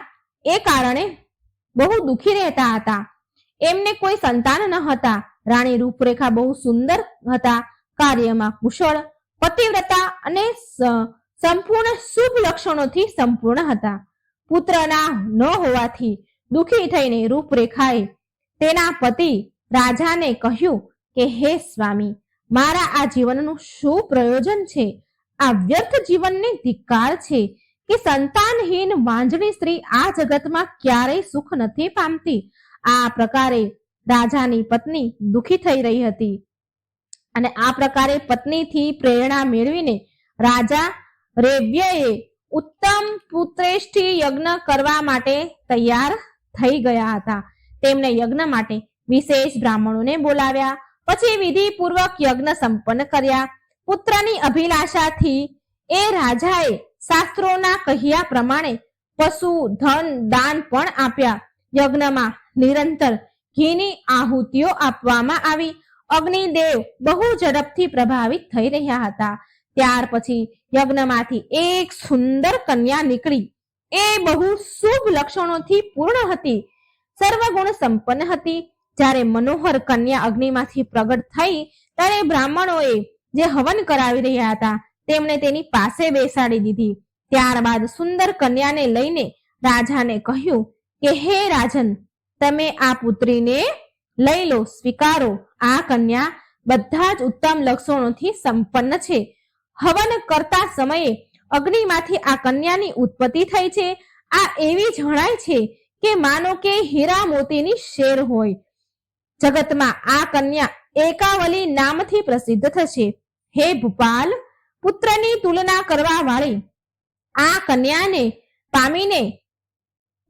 એ કારણે બહુ દુઃખી રહેતા હતા. એમને કોઈ સંતાન ન હતા. રાણી રૂપરેખા બહુ સુંદર હતા, કાર્યમાં કુશળ, પતિવ્રતા અને સંપૂર્ણ શુભ લક્ષણોથી સંપૂર્ણ હતા. પુત્રના ન હોવાથી દુઃખી થઈને રૂપરેખાએ તેના પતિ રાજાને કહ્યું કે હે સ્વામી, મારા આ જીવનનું શું પ્રયોજન છે? આ વ્યર્થ જીવનને ધિક્કાર છે કે સંતાનહીન વાંજણી સ્ત્રી આ જગતમાં ક્યારેય સુખ નથી પામતી. આ પ્રકારે રાજાની પત્ની દુઃખી થઈ રહી હતી અને આ પ્રકારે પત્નીથી પ્રેરણા મેળવીને રાજા રેવ્યએ ઉત્તમ પુત્રેષ્ઠી યજ્ઞ કરવા માટે તૈયાર થઈ ગયા હતા. તેમણે યજ્ઞ માટે વિશેષ બ્રાહ્મણોને બોલાવ્યા. પછી વિધિપૂર્વક યજ્ઞ સંપન્ન કર્યા. પુત્રની અભિલાષાથી એ રાજાએ શાસ્ત્રોના કહ્યા પ્રમાણે પશુ, ધન, દાન પણ આપ્યા. યજ્ઞમાં નિરંતર ઘીની આહુતિઓ આપવામાં આવી. અગ્નિદેવ બહુ ઝડપથી પ્રભાવિત થઈ રહ્યા હતા. ત્યાર પછી યજ્ઞમાંથી એક સુંદર કન્યા નીકળી. એ બહુ શુભ લક્ષણોથી પૂર્ણ હતી, સર્વગુણ સંપન્ન હતી. જ્યારે મનોહર કન્યા અગ્નિમાંથી પ્રગટ થઈ ત્યારે બ્રાહ્મણોએ જે હવન કરાવી રહ્યા હતા તેમણે તેની પાસે બેસાડી દીધી. ત્યારબાદ સુંદર કન્યાને લઈને રાજાને કહ્યું કે હે રાજન, તમે આ પુત્રીને લઈ લો, સ્વીકારો. આ કન્યા બધા જ ઉત્તમ લક્ષણોથી સંપન્ન છે. હવન કરતા સમયે અગ્નિમાંથી આ કન્યાની ઉત્પત્તિ થઈ છે. આ એવી જણાય છે કે માનો કે હીરા મોતીની શેર હોય. જગતમાં આ કન્યા એકાવલી નામથી પ્રસિદ્ધ થશે. હે ભૂપાલ, પુત્રની તુલના કરવા વાળી આ કન્યાને પામીને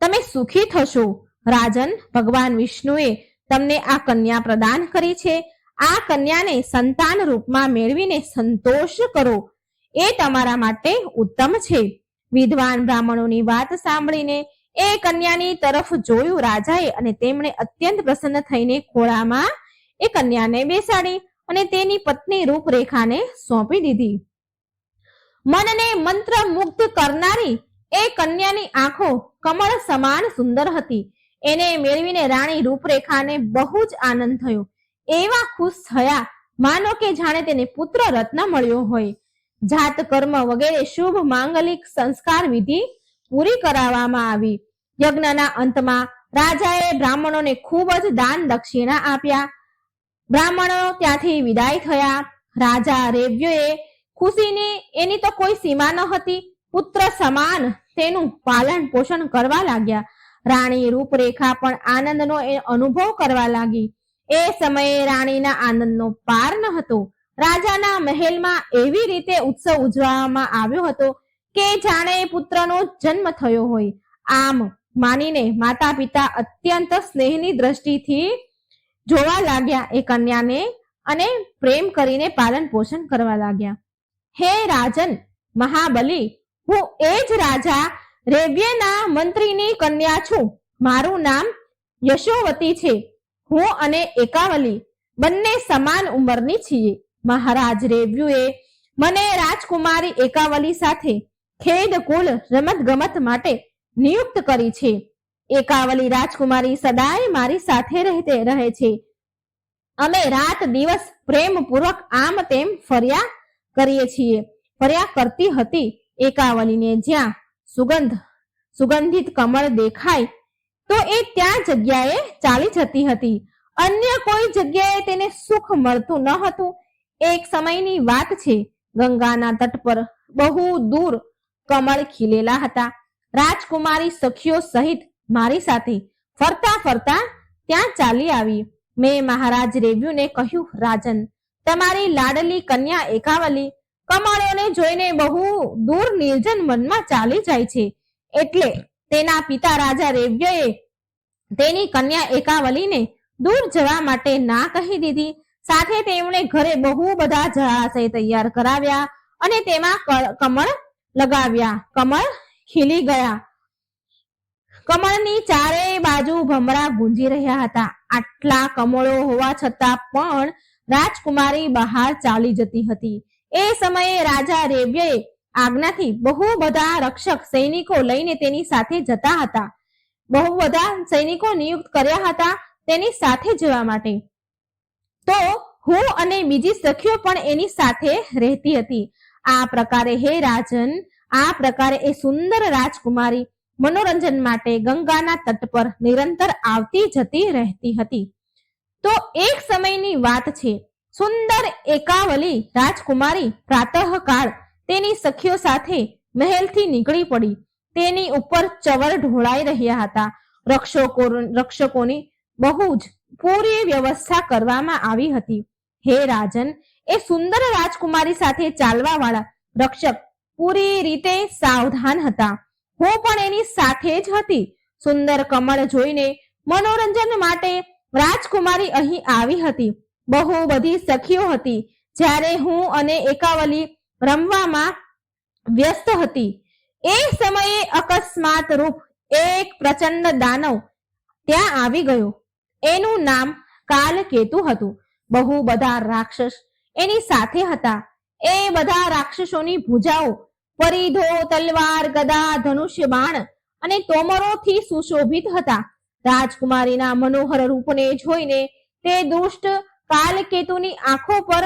તમે સુખી થશો. રાજન, ભગવાન વિષ્ણુએ તમને આ કન્યા પ્રદાન કરી છે. આ કન્યાને સંતાન રૂપમાં મેળવીને સંતોષ કરો, એ તમારા માટે ઉત્તમ છે. વિદ્વાન બ્રાહ્મણોની વાત સાંભળીને એ કન્યાની તરફ જોયું રાજાએ અને તેમણે અત્યંત પ્રસન્ન થઈને ખોળામાં એ કન્યાને બેસાડી અને તેની પત્ની રૂપરેખાને સોંપી દીધી. મનને મંત્ર મુગ્ધ કરનારી એ કન્યાની આંખો કમળ સમાન સુંદર હતી. એને મેળવીને રાણી રૂપરેખાને બહુ જ આનંદ થયો. એવા ખુશ થયા માનો કે જાણે તેને પુત્ર રત્ન મળ્યો હોય. જાત કર્મ વગેરે શુભ માંગલિક સંસ્કાર વિધિ પૂરી કરાવવામાં આવી. યજ્ઞના અંતમાં રાજાએ બ્રાહ્મણોને ખૂબ જ દાન દક્ષિણા આપ્યા. બ્રાહ્મણો ત્યાંથી વિદાય થયા. રાજા રેવ્યએ ખુશીની એની તો કોઈ સીમા ન હતી. પુત્ર સમાન તેનું પાલન પોષણ કરવા લાગ્યા. રાણી રૂપરેખા પણ આનંદનો અનુભવ કરવા લાગી. એ સમયે રાણીના આનંદનો પાર ન હતો. રાજાના મહેલમાં એવી રીતે ઉત્સવ ઉજવવામાં આવ્યો હતો કે જાણે પુત્રનો જન્મ થયો હોય. આમ માનીને માતા પિતા અત્યંત સ્નેહની દ્રષ્ટિથી જોવા લાગ્યા એ કન્યાને અને પ્રેમ કરીને પાલન પોષણ કરવા લાગ્યા. હે રાજન મહાબલી, હું એ જ રાજા રેવ્યના મંત્રીની કન્યા છું. મારું નામ યશોવતી છે. હું અને એકાવલી બંને સમાન ઉંમરની છીએ. મહારાજ રેવ્યુએ મને રાજકુમારી એકાવલી સાથે ખેદકુલ રમત ગમત માટે નિયુક્ત કરી છે. એકાવલી રાજકુમારી સદાય મારી સાથે રહે છે. અમે રાત દિવસ પ્રેમપૂર્વક આમ તેમ ફર્યા કરીએ છીએ. ફર્યા કરતી હતી. એકાવલીને જ્યાં સુગંધિત કમળ દેખાય તો એ ત્યાં જગ્યાએ ચાલી જતી હતી. અન્ય કોઈ જગ્યાએ તેને સુખ મળતું ન હતું. એક સમયની વાત છે. ગંગાના તટ પર બહુ દૂર કમળ ખીલેલા હતા. રાજકુમારી સખીઓ સહિત મારી સાથે ફરતા ફરતા ત્યાં ચાલી આવી. મેં મહારાજ રેવ્યુને કહ્યું, રાજન, તમારી લાડલી કન્યા એકાવલી કમળોને જોઈને બહુ દૂર નિર્જન વનમાં ચાલી જાય છે. એટલે તેના પિતા રાજા રેવ્યએ તેની કન્યા એકાવલીને દૂર જવા માટે ના કહી દીધી. સાથે તેમણે ઘરે બહુ બધા જળાશય તૈયાર કરાવ્યા અને તેમાં કમળ લગાવ્યા. કમળ ખીલી ગયા. કમળની ચારે બાજુ ભમરા ગુંજી રહ્યા હતા. આટલા કમળો હોવા છતાં પણ રાજકુમારી બહાર ચાલી જતી હતી. એ સમયે રાજા રેવ્યએ આજ્ઞાથી બહુ બધા રક્ષક સૈનિકો લઈને તેની સાથે જતા હતા. બહુ બધા સૈનિકો નિયુક્ત કર્યા હતા તેની સાથે જવા માટે. તો હું અને બીજી સખીઓ પણ એની સાથે રહેતી હતી. આ પ્રકારે હે રાજન, આ પ્રકારે એ સુંદર રાજકુમારી મનોરંજન માટે ગંગાના તટ પર નિરંતર આવતી જતી રહેતી હતી. તો એક સમયની વાત છે. સુંદર એકાવલી રાજકુમારી પ્રાતઃકાળ તેની સખીઓ સાથે મહેલથી નીકળી પડી. તેની ઉપર ચવર ઢોળાઈ રહ્યા હતા. રક્ષકોની બહુ જ પૂરી વ્યવસ્થા કરવામાં આવી હતી. હે રાજન, એ સુંદર રાજકુમારી સાથે ચાલવા વાળા રક્ષક પૂરી રીતે સાવધાન હતા. હું પણ એની સાથે જ હતી. સુંદર કમળ જોઈને મનોરંજન માટે રાજકુમારી અહીં આવી હતી. બહુ બધી સખીઓ હતી. જ્યારે હું અને એકાવલી રમવામાં વ્યસ્ત હતી એ સમયે અકસ્માત રૂપ એક પ્રચંડ દાનવ ત્યાં આવી ગયો. એનું નામ કાલકેતુ હતું. બહુ બધા રાક્ષસ એની સાથે હતા. એ બધા રાક્ષસોની ભુજાઓ પરિધો, તલવાર, ગદા, ધનુષ્ય, બાણ અને તોમરોથી સુશોભિત હતા. રાજકુમારીના મનોહર રૂપને જોઈને તે દુષ્ટ કાલકેતુની આંખો પર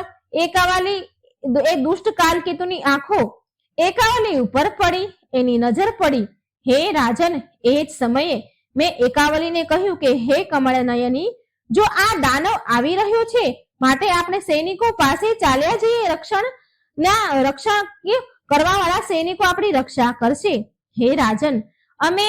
એકાવલી ઉપર પડી. એની નજર પડી. હે રાજન, એ જ સમયે મેં એકાવલીને કહ્યું કે હે કમળ નયની, જો આ દાનવ આવી રહ્યો છે માટે આપણે સૈનિકો પાસે ચાલ્યા જઈએ. રક્ષણ કરવા વાળા સૈનિકો આપણી રક્ષા કરશે. હે રાજન, અમે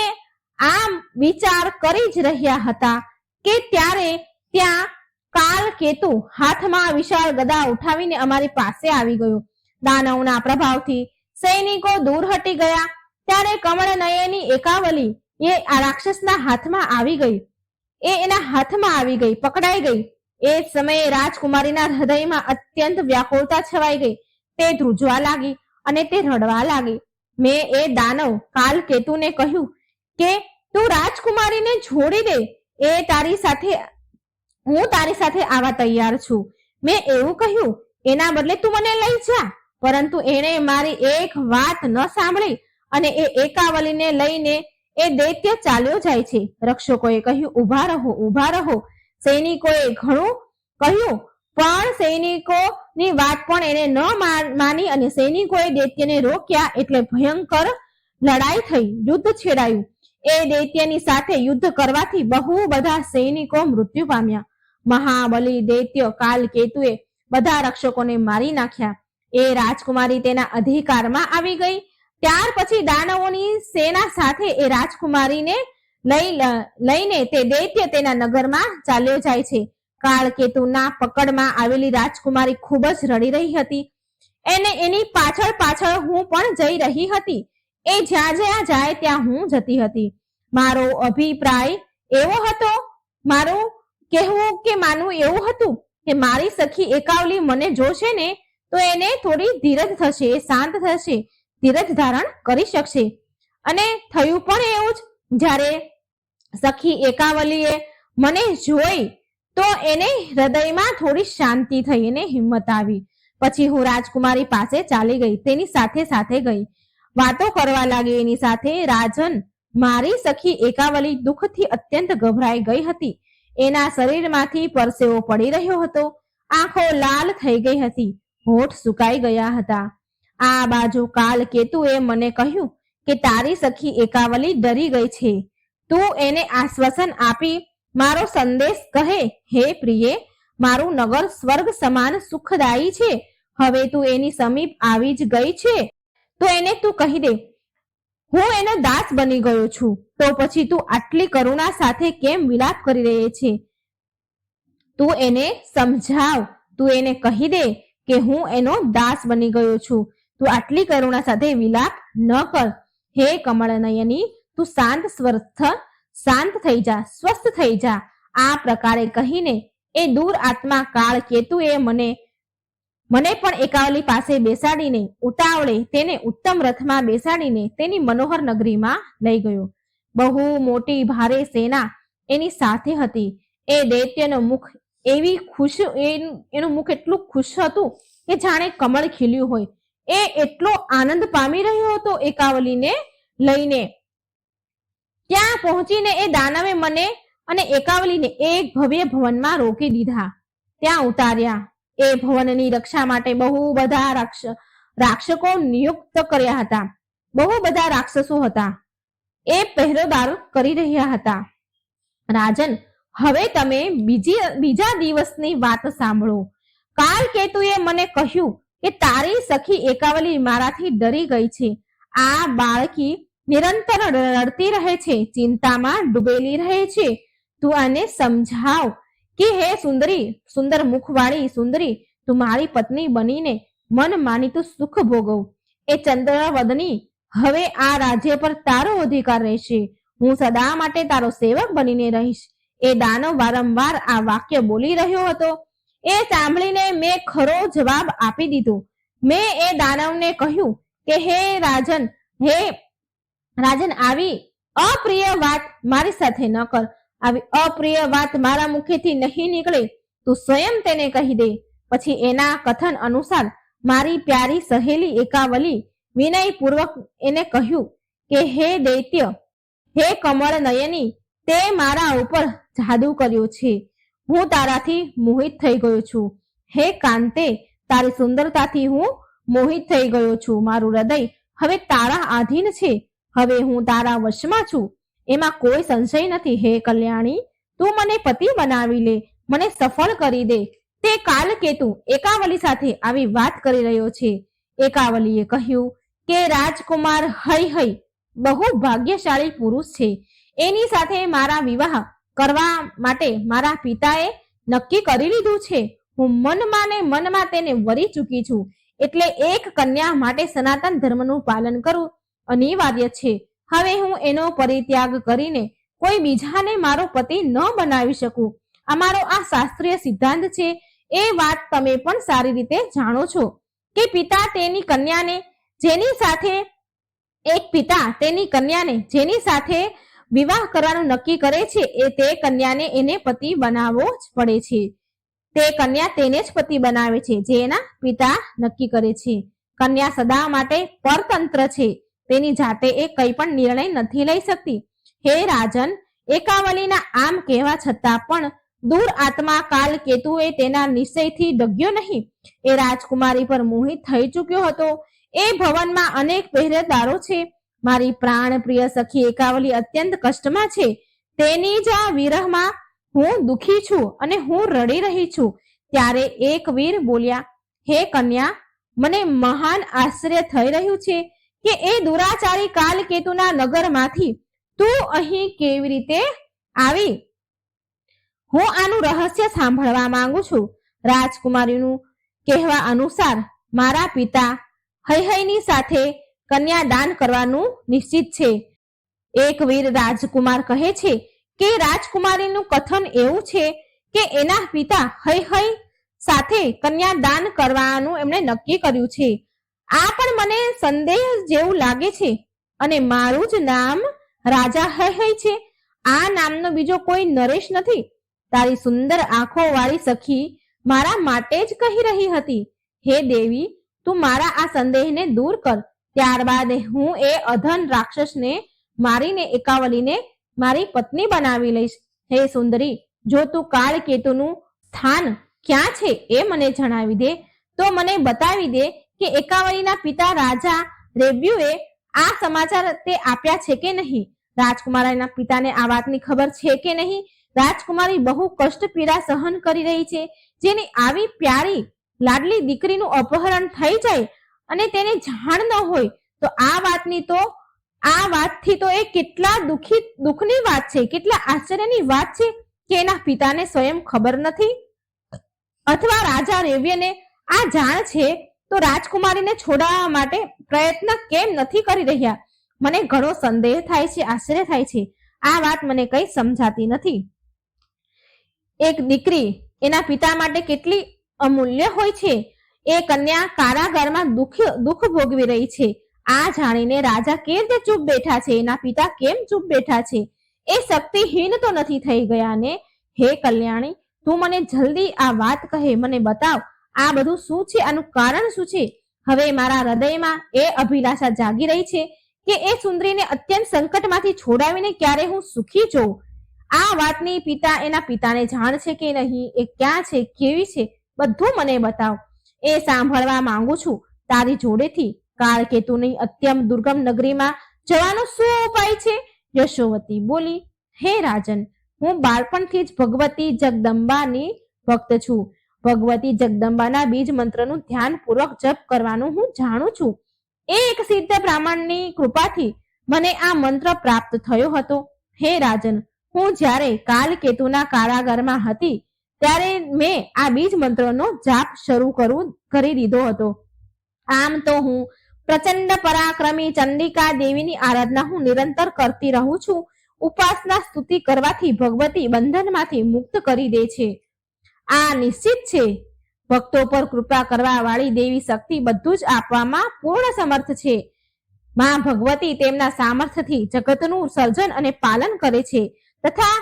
આમ વિચાર કરી જ રહ્યા હતા કે ત્યારે ત્યાં કાલકેતુ હાથમાં વિશાળ ગદા ઉઠાવીને અમારી પાસે આવી ગયો. દાનવના પ્રભાવથી સૈનિકો દૂર હટી ગયા. ત્યારે કમળ નયની એકાવલી એ આ રાક્ષસના હાથમાં આવી ગઈ. એના હાથમાં આવી ગઈ, પકડાઈ ગઈ. એ સમયે રાજકુમારીના હૃદયમાં અત્યંત વ્યાકુળતા છવાઈ ગઈ. તે ધ્રુજવા લાગી અને તે રડવા લાગી. મેં એ દાનવ કાલકેતુને કહ્યું કે તું રાજકુમારીને છોડી દે. હું તારી સાથે આવા તૈયાર છું. મેં એવું કહ્યું. એના બદલે તું મને લઈ જા. પરંતુ એણે મારી એક વાત ન સાંભળી અને એ એકાવલીને લઈને એ દૈત્ય ચાલ્યો જાય છે. રક્ષકોએ કહ્યું, ઉભા રહો, ઉભા રહો. સૈનિકોએ ઘણું કહ્યું પણ સૈનિકોની વાત પણ એને ન માની અને સૈનિકોએ દૈત્યને રોક્યા. એટલે ભયંકર લડાઈ થઈ, યુદ્ધ છેડાયું. એ દૈત્યની સાથે યુદ્ધ કરવાથી બહુ બધા સૈનિકો મૃત્યુ પામ્યા. મહાબલી દૈત્ય કાલકેતુએ બધા રક્ષકોને મારી નાખ્યા. એ રાજકુમારી તેના અધિકારમાં આવી ગઈ. ત્યાર પછી દાનવોની સેના સાથે એ રાજકુમારીને લઈને તે દૈત્ય તેના નગરમાં ચાલ્યો જાય છે. કાળકેતુના પકડમાં આવેલી રાજકુમારી ખૂબ જ રડી રહી હતી. એની પાછળ હું પણ જઈ રહી હતી. એ જ્યાં જ્યાં જાય ત્યાં હું જતી હતી. મારો અભિપ્રાય એવો હતો, મારું કહેવું કે માનવું એવું હતું કે મારી સખી એકાવલી મને જોશે ને તો એને થોડી ધીરજ થશે, શાંત થશે, ધીરજ ધારણ કરી શકશે. અને થયું પણ એવું જ. જ્યારે સખી એકાવલીએ મને જોઈ તો એને હૃદયમાં થોડી શાંતિ થઈ, એને હિંમત આવી. પછી હું રાજકુમારી પાસે ચાલી ગઈ, તેની સાથે ગઈ, વાતો કરવા લાગી એની સાથે. રાજન, મારી સખી એકાવલી દુઃખથી અત્યંત ગભરાઈ ગઈ હતી. એના શરીરમાંથી પરસેવો પડી રહ્યો હતો. આંખો લાલ થઈ ગઈ હતી, હોઠ સુકાઈ ગયા હતા. આ બાજુ કાલકેતુએ મને કહ્યું કે તારી સખી એકાવલી ડરી ગઈ છે. તું એને આશ્વાસન આપી મારો સંદેશ કહે. હે પ્રિયે, મારું નગર સ્વર્ગ સમાન સુખદાયી છે. હવે તું એની સમીપ આવી જ ગઈ છે તો એને તું કહી દે હું એનો દાસ બની ગયો છું. તો પછી તું આટલી કરુણા સાથે કેમ વિલાપ કરી રહી છે? તું એને સમજાવ, તું એને કહી દે કે હું એનો દાસ બની ગયો છું. તું આટલી કરુણા સાથે વિલાપ ન કર. હે કમળનયની, તું શાંત થઈ જા, સ્વસ્થ થઈ જા. આ પ્રકારે કહીને એ દૂર આત્મા કાળ કેતુએ મને પણ એકાવલી પાસે બેસાડીને ઉતાવળે તેને ઉત્તમ રથમાં બેસાડીને તેની મનોહર નગરીમાં લઈ ગયો. બહુ મોટી ભારે સેના એની સાથે હતી. એ દૈત્યનું મુખ એનું મુખ એટલું ખુશ હતું કે જાણે કમળ ખીલ્યું હોય. એ એટલો આનંદ પામી રહ્યો હતો એકાવલીને લઈને. ત્યાં પહોંચીને એ દાનવે મને અને એકાવલીને એક ભવ્ય ભવનમાં રોકી દીધા, ત્યાં ઉતાર્યા. એ ભવનની રક્ષા માટે બહુ બધા રાક્ષકો નિયુક્ત કર્યા હતા. બહુ બધા રાક્ષસો હતા, એ પહેરેદાર કરી રહ્યા હતા. રાજન, હવે તમે બીજા દિવસની વાત સાંભળો. કાલ કેતુએ મને કહ્યું કે તારી સખી એકાવલી મારાથી ડરી ગઈ છે. આ બાળકી નિરંતર રડતી રહે છે, ચિંતામાં ડૂબેલી રહે છે. તું આને સમજાવ કે હે સુંદરી, સુંદર મુખવાળી સુંદરી, તું મારી પત્ની બનીને મન માની તું સુખ ભોગવ. એ ચંદ્રવદની, હવે આ રાજ્ય પર તારો અધિકાર રહેશે. હું સદા માટે તારો સેવક બનીને રહીશ. એ દાનવ વારંવાર આ વાક્ય બોલી રહ્યો હતો. એ સાંભળીને મેં ખરો જવાબ આપી દીધો. મેં એ દાનવને કહ્યું કે હે રાજન, આવી અપ્રિય વાત મારી સાથે ન કર. આવી અપ્રિય વાત મારા મુખેથી નહીં નીકળે. તું સ્વયં તેને કહી દે. પછી એના કથન અનુસાર મારી પ્યારી સહેલી એકાવલી વિનયપૂર્વક એને કહ્યું કે હે દૈત્ય, હે કમળ નયની, તે મારા ઉપર જાદુ કર્યો છે. હું તારાથી મોહિત થઈ ગયો છું. હે કાંતે, તારી સુંદરતાથી હું મોહિત થઈ ગયો છું. મારું હૃદય હવે તારા આધીન છે. હવે હું તારા વશમાં છું, એમાં કોઈ સંશય નથી. હે કલ્યાણી, તું મને પતિ બનાવી લે, મને સફળ કરી દે. તે કાલકેતુ એકાવલી સાથે આવી વાત કરી રહ્યો છે. એકાવલીએ કહ્યું કે રાજકુમાર હૈ બહુ ભાગ્યશાળી પુરુષ છે. એની સાથે મારા વિવાહ કરવા માટે મારા પિતાએ નક્કી કરી લીધું છે. હું મનમાં તેને વરી ચૂકી છું. એટલે એક કન્યા માટે સનાતન ધર્મનું પાલન કરવું અનિવાર્ય છે. હવે હું એનો પરિત્યાગ કરીને કોઈ બીજાને મારો પતિ ન બનાવી શકું. અમારો આ શાસ્ત્રીય સિદ્ધાંત છે. એ વાત તમે પણ સારી રીતે જાણો છો કે પિતા તેની કન્યાને જેની સાથે વિવાહ કરવાનું નક્કી કરે છે, તે કન્યાને એને પતિ બનાવવો જ પડે છે. તે કન્યા તેને જ પતિ બનાવે છે જે એના પિતા નક્કી કરે છે. કન્યા સદા માટે પરતંત્ર છે. તેની જાતે એ કંઈ પણ નિર્ણય નથી લઈ શકતી. હે રાજન, એકાવલીના આમ કહેવા છતાં પણ દૂર આત્મા કાલ કેતુએ તેના નિશ્ચયથી ડગ્યો નહીં. એ રાજકુમારી પર મોહિત થઈ ચૂક્યો હતો. એ ભવનમાં અનેક પહેરેદારો છે. મારી પ્રાણ પ્રિય સખી એકાવલી અત્યંત કષ્ટમાં છે. તેની જ વિરહમાં હું દુખી છું અને હું રડી રહી છું. ત્યારે એક વીર બોલ્યા, હે કન્યા, મને મહાન આશ્ચર્ય થઈ રહ્યું છે કે એ દુરાચારી કાલકેતુના નગરમાંથી તું અહીં કેવી રીતે આવી? હું આનું રહસ્ય સાંભળવા માંગુ છું. રાજકુમારીનું કહેવા અનુસાર મારા પિતા હૈની સાથે કન્યા દાન કરવાનું નિશ્ચિત છે. એક વીર રાજકુમાર કહે છે કે રાજકુમારીનું કથન એવું છે કે એના પિતા હૈ સાથે કન્યા દાન કરવાનું એમણે નક્કી કર્યું છે. આ પણ મને સંદેહ જેવું લાગે છે. અને મારું જ નામ રાજા હૈ છે. આ નામનો બીજો કોઈ નરેશ નથી. તારી સુંદર આંખો વાળી સખી મારા માટે જ કહી રહી હતી. હે દેવી, તું મારા આ સંદેહને દૂર કર. ત્યારબાદ હું એ અધન રાક્ષસને મારીને એકાવલીને મારી પત્ની બનાવી લઈશ. હે સુંદરી, જો તું કાળકેતુનું સ્થાન ક્યાં છે એ મને જણાવી દે, તો મને બતાવી દે કે એકાવલીના પિતા રાજા રેવ્યુએ આ સમાચાર તે આપ્યા છે કે નહીં. રાજકુમારીના પિતાને આ વાતની ખબર છે કે નહીં? રાજકુમારી બહુ કષ્ટ પીડા સહન કરી રહી છે. જેની આવી પ્યારી લાડલી દીકરીનું અપહરણ થઈ જાય અને તેને જાણ ન હોય તો આ વાતથી તો એ કેટલા દુઃખની વાત છે, કેટલા આશ્ચર્યની વાત છે કે એના પિતાને સ્વયં ખબર નથી. અથવા રાજા રેવ્યને આ જાણ છે તો રાજકુમારીને છોડાવવા માટે પ્રયત્ન કેમ નથી કરી રહ્યા? મને ઘણો સંદેહ થાય છે, આશ્ચર્ય થાય છે. આ વાત મને કઈ સમજાતી નથી. એક દીકરી એના પિતા માટે કેટલી અમૂલ્ય હોય છે. એ કન્યા કારાગારમાં દુઃખ ભોગવી રહી છે. આ જાણીને રાજા કેમ ચૂપ બેઠા છે? એના પિતા કેમ ચૂપ બેઠા છે? એ શક્તિહીન તો નથી થઈ ગયા ને? હે કલ્યાણી, તું મને જલ્દી આ વાત કહે, મને બતાવ. આ બધું શું છે? આનું કારણ શું છે? હવે મારા હૃદયમાં એ અભિલાષા જાગી રહી છે કે એ સુંદરીને અત્યંત સંકટમાંથી છોડાવીને ક્યારે હું સુખી જોઉં. આ વાતની એના પિતાને જાણ છે કે નહીં? એ ક્યાં છે? કેવી છે? બધું મને બતાવ. એ સાંભળવા માંગુ છું તારી જોડેથી. કાળકેતુની અત્યંત દુર્ગમ નગરીમાં જવાનો શું ઉપાય છે? યશોવતી બોલી, હે રાજન, હું બાળપણથી જ ભગવતી જગદંબાની ભક્ત છું. ભગવતી જગદંબાના બીજ મંત્રનું ધ્યાનપૂર્વક જપ કરવાનું હું જાણું છું. એક સિદ્ધ બ્રાહ્મણની કૃપાથી મને આ મંત્ર પ્રાપ્ત થયો હતો. હે રાજન, હું જ્યારે કાલકેતુના કારાગારમાં હતી ત્યારે મેં આ બીજ મંત્રનો જાપ શરૂ કરી દીધો હતો. આમ તો હું પ્રચંડ પરાક્રમી ચંડિકા દેવીની આરાધના હું નિરંતર કરતી રહું છું. ઉપાસના સ્તુતિ કરવાથી ભગવતી બંધનમાંથી મુક્ત કરી દે છે. આ નિશ્ચિત છે. ભક્તો પર કૃપા કરવા વાળી દેવી શક્તિ બધું જ આપવામાં પૂર્ણ સમર્થ છે. માં ભગવતી તેમના સામર્થ્યથી જગતનું સર્જન અને પાલન કરે છે તથા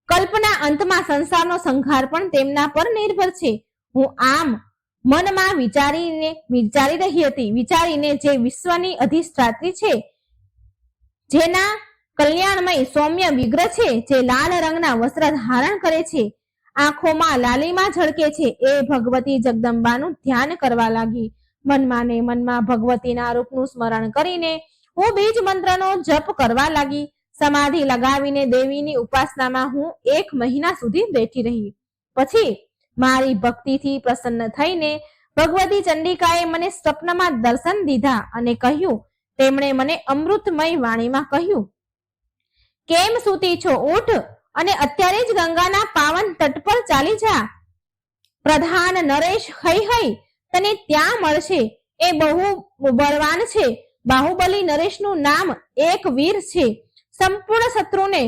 કલ્પના અંતમાં સંસારનો સંહાર પણ તેમના પર નિર્ભર છે. હું આમ મનમાં વિચારી રહી હતી. વિચારીને જે વિશ્વની અધિષ્ઠાત્રી છે, જેના કલ્યાણમય સૌમ્ય વિગ્રહ છે, જે લાલ રંગના વસ્ત્ર ધારણ કરે છે, આંખોમાં લાલીમાં ઝળકે છે, એ ભગવતી જગદંબાનું ધ્યાન કરવા લાગી. મનમાં ને મનમાં ભગવતીના રૂપનું સ્મરણ કરીને હું બીજ મંત્રનો જપ કરવા લાગી. સમાધિ લગાવીને દેવીની ઉપાસનામાં હું 1 મહિના સુધી બેઠી રહી. પછી મારી ભક્તિથી પ્રસન્ન થઈને ભગવતી ચંડિકાએ મને સ્વપ્નમાં દર્શન દીધા અને કહ્યું, તેમણે મને અમૃતમય વાણીમાં કહ્યું, કેમ સૂતી છો? ઉઠ અને અત્યારે જ ગંગાના પાવન તટ પર ચાલી જા. પ્રધાન નરેશ હૈ તને ત્યાં મળશે. એ બહુ બળવાન છે. બાહુબલી નરેશનું નામ એક વીર છે. સંપૂર્ણ શત્રુને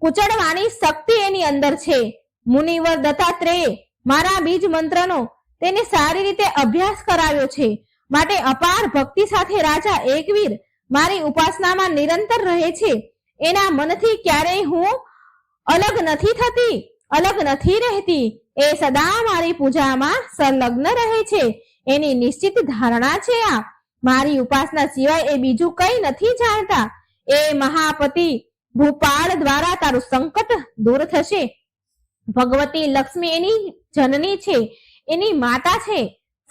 કુચડવાની શક્તિ એની અંદર છે. મુનિવર દત્તાત્રેય મારા બીજ મંત્રનો તેને સારી રીતે અભ્યાસ કરાવ્યો છે. માટે અપાર ભક્તિ સાથે રાજા એકવીર મારી ઉપાસનામાં નિરંતર રહે છે. એના મનથી ક્યારેય હું અલગ નથી થતી, અલગ નથી રહેતી. એ સદા મારી પૂજામાં સંલગ્ન રહે છે. એની નિશ્ચિત ધારણા છે આ. મારી ઉપાસના સિવાય એ બીજું કઈ નથી જાણતા. એ મહાપતિ ભૂપાળ દ્વારા તારું સંકટ દૂર થશે. ભગવતી લક્ષ્મી એની જનની છે, એની માતા છે.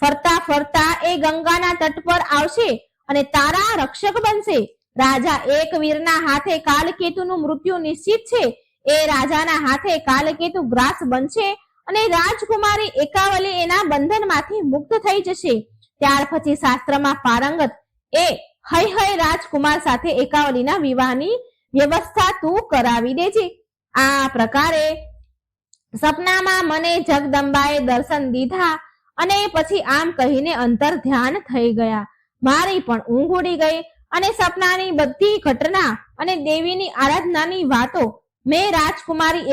ફરતા ફરતા એ ગંગાના તટ પર આવશે અને તારા રક્ષક બનશે. રાજા એકવીરના હાથે કાલકેતુનું મૃત્યુ નિશ્ચિત છે. એ રાજાના હાથે કાલકેતુ ગ્રાસ બનશે અને રાજકુમારી એકાવલી એના બંધનમાંથી મુક્ત થઈ જશે. ત્યાર પછી શાસ્ત્રમાં પારંગત એ હૈ રાજકુમાર સાથે એકાવલીના વિવાહની વ્યવસ્થા તું કરાવી દેજે. આ પ્રકારે સપનામાં મને જગદંબાએ દર્શન દીધા અને પછી આમ કહીને અંતર ધ્યાન થઈ ગયા. મારી પણ ઊંઘ ઉડી ગઈ અને સપનાની બધી ઘટના અને દેવીની આરાધનાની વાતો મેં રાજકુમારી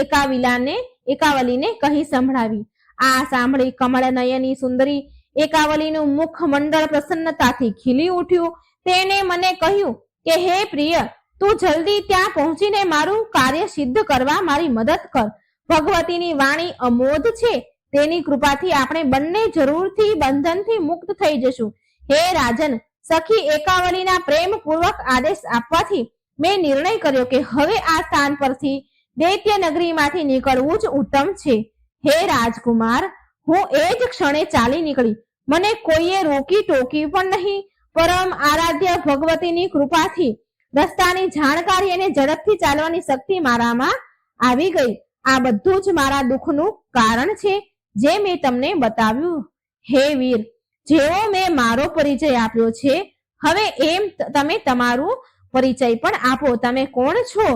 એકાવલીને કહી સંભળાવી. આ સાંભળી કમળનયની સુંદરી એકાવલીનું મુખ મંડળ પ્રસન્નતાથી ખીલી ઉઠ્યું. તેને મને કહ્યું કે હે પ્રિય, તું જલ્દી ત્યાં પહોંચીને મારું કાર્ય સિદ્ધ કરવા મારી મદદ કર. ભગવતીની વાણી અમોધ છે. તેની કૃપાથી આપણે બંને જરૂરથી બંધનથી મુક્ત થઈ જશું. હે રાજન, સખી એકાવલીના પ્રેમપૂર્વક આદેશ આપવાથી મેં નિર્ણય કર્યો કે હવે આ સ્થાન પરથી દૈત્ય નગરીમાંથી નીકળવું જ ઉત્તમ છે. હે રાજકુમાર, હું એ જ ક્ષણે ચાલી નીકળી. મને કોઈએ રોકી ટોકી પણ નહીં. પરમ આરાધ્ય ભગવતીની કૃપાથી રસ્તાની જાણકારી અને ઝડપથી ચાલવાની શક્તિ મારામાં આવી ગઈ. આ બધું જ મારા દુઃખનું કારણ છે, જે મેં તમને બતાવ્યું. હે વીર, જેવો મેં મારો પરિચય આપ્યો છે, હવે એમ તમે તમારું પરિચય પણ આપો. તમે કોણ છો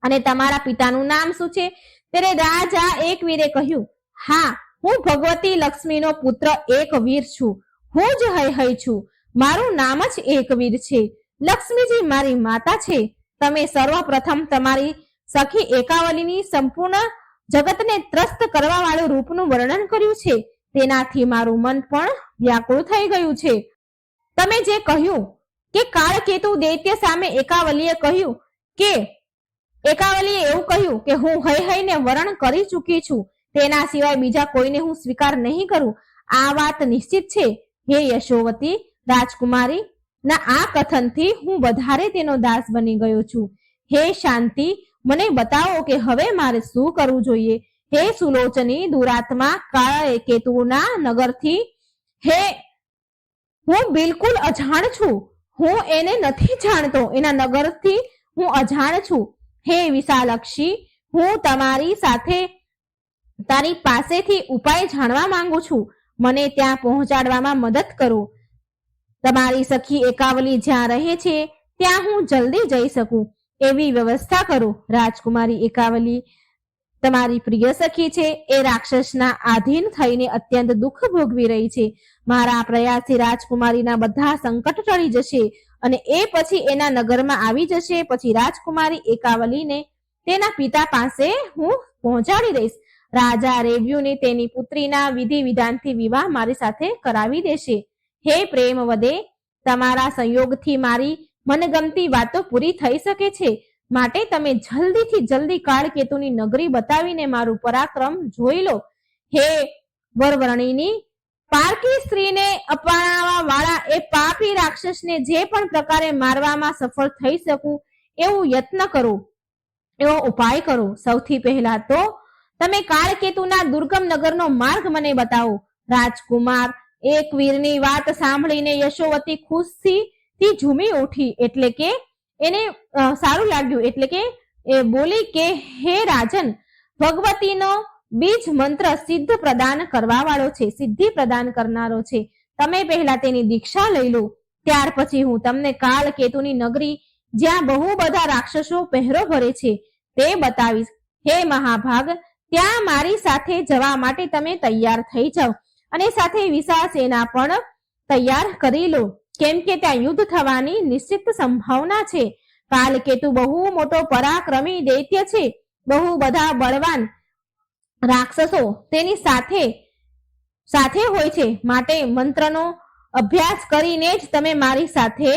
અને તમારા પિતાનું નામ શું છે? ત્યારે રાજા એકવીરે કહ્યું, હા, હું ભગવતી લક્ષ્મીનો પુત્ર એક વીર છું. હું જ હૈ છું. મારું નામ જ એક વીર છે. લક્ષ્મીજી મારી માતા છે. તમે સર્વપ્રથમ તમારી સખી એકાવલીની સંપૂર્ણ જગતને ત્રસ્ત કરવા વાળું રૂપનું વર્ણન કર્યું છે. તેનાથી મારું મન પણ વ્યાકુળ થઈ ગયું છે. તમે જે કહ્યું કે કાળકેતુ દૈત્ય સામે એકાવલીએ કહ્યું કે એકાવલીએ એવું કહ્યું કે હું હૈને વરણ કરી ચૂકી છું. તેના સિવાય બીજા કોઈને હું સ્વીકાર નહીં કરું. આ વાત નિશ્ચિત છે. હે યશોવતી રાજકુમારી ના આ કથનથી હું વધારે તેનો દાસ બની ગયો છું. હે શાંતિ, મને બતાવો કે હવે મારે શું કરવું જોઈએ. હે સુલોચની દુરાત્મા કાળકેતુના નગરથી હે હું બિલકુલ અજાણ છું. હું એને નથી જાણતો. એના નગરથી હું અજાણ છું. હે વિશાલક્ષી, હું તારી પાસેથી ઉપાય જાણવા માંગુ છું. મને ત્યાં પહોંચાડવામાં મદદ કરો. તમારી સખી એકાવલી જ્યાં રહે છે ત્યાં હું જલ્દી જઈ શકું એવી વ્યવસ્થા કરો. રાજકુમારી એકાવલી તમારી પ્રિય સખી છે. એ રાક્ષસના આધીન થઈને અત્યંત દુઃખ ભોગવી રહી છે. મારા પ્રયાસથી રાજકુમારીના બધા સંકટ ટળી જશે અને એ પછી એના નગરમાં આવી જશે. પછી રાજકુમારી એકાવલીને તેના પિતા પાસે હું પહોંચાડી દઈશ. રાજા રેવ્યુને તેની પુત્રીના વિધિ વિધાનથી વિવાહ મારી સાથે કરાવી દેશે. હે પ્રેમ વદે, તમારા સંયોગથી મારી મનગમતી વાતો પૂરી થઈ શકે છે. માટે તમે જલ્દીથી જલ્દી કાળકેતુની નગરી બતાવીને મારું પરાક્રમ જોઈ લો. હે વરવર્ણિની, પારકી સ્ત્રીને અપનાવવા વાળા એ પાપી રાક્ષસને જે પણ પ્રકારે મારવામાં સફળ થઈ શકું એવું યત્ન કરો, એવો ઉપાય કરો. સૌથી પહેલા તો તમે કાળકેતુના દુર્ગમ નગરનો માર્ગ મને બતાવો. રાજકુમાર એક વીરની વાત સાંભળીને યશોવતી ખુશીથી ઝૂમી ઉઠી. એટલે કે એને સારું લાગ્યું. એટલે કે એ બોલી કે હે રાજન, ભગવતીનો બીજ મંત્ર સિદ્ધ પ્રદાન કરવા વાળો છે, સિદ્ધિ પ્રદાન કરનારો છે. તમે પહેલા તેની દીક્ષા લઈ લો. ત્યાર પછી હું તમને કાળકેતુની નગરી જ્યાં બહુ બધા રાક્ષસો પહેરો ભરે છે તે બતાવીશ. હે મહાભાગ, ત્યાં મારી સાથે જવા માટે તમે તૈયાર થઈ જાઓ અને સાથે વિશાળ સેના પણ તૈયાર કરી લો, કેમ કે ત્યાં યુદ્ધ થવાની નિશ્ચિત સંભાવના છે. કાલકેતુ બહુ મોટો પરાક્રમી દૈત્ય છે. બહુ બધા બળવાન રાક્ષસો તેની સાથે હોય છે. માટે મંત્રનો અભ્યાસ કરીને જ તમે મારી સાથે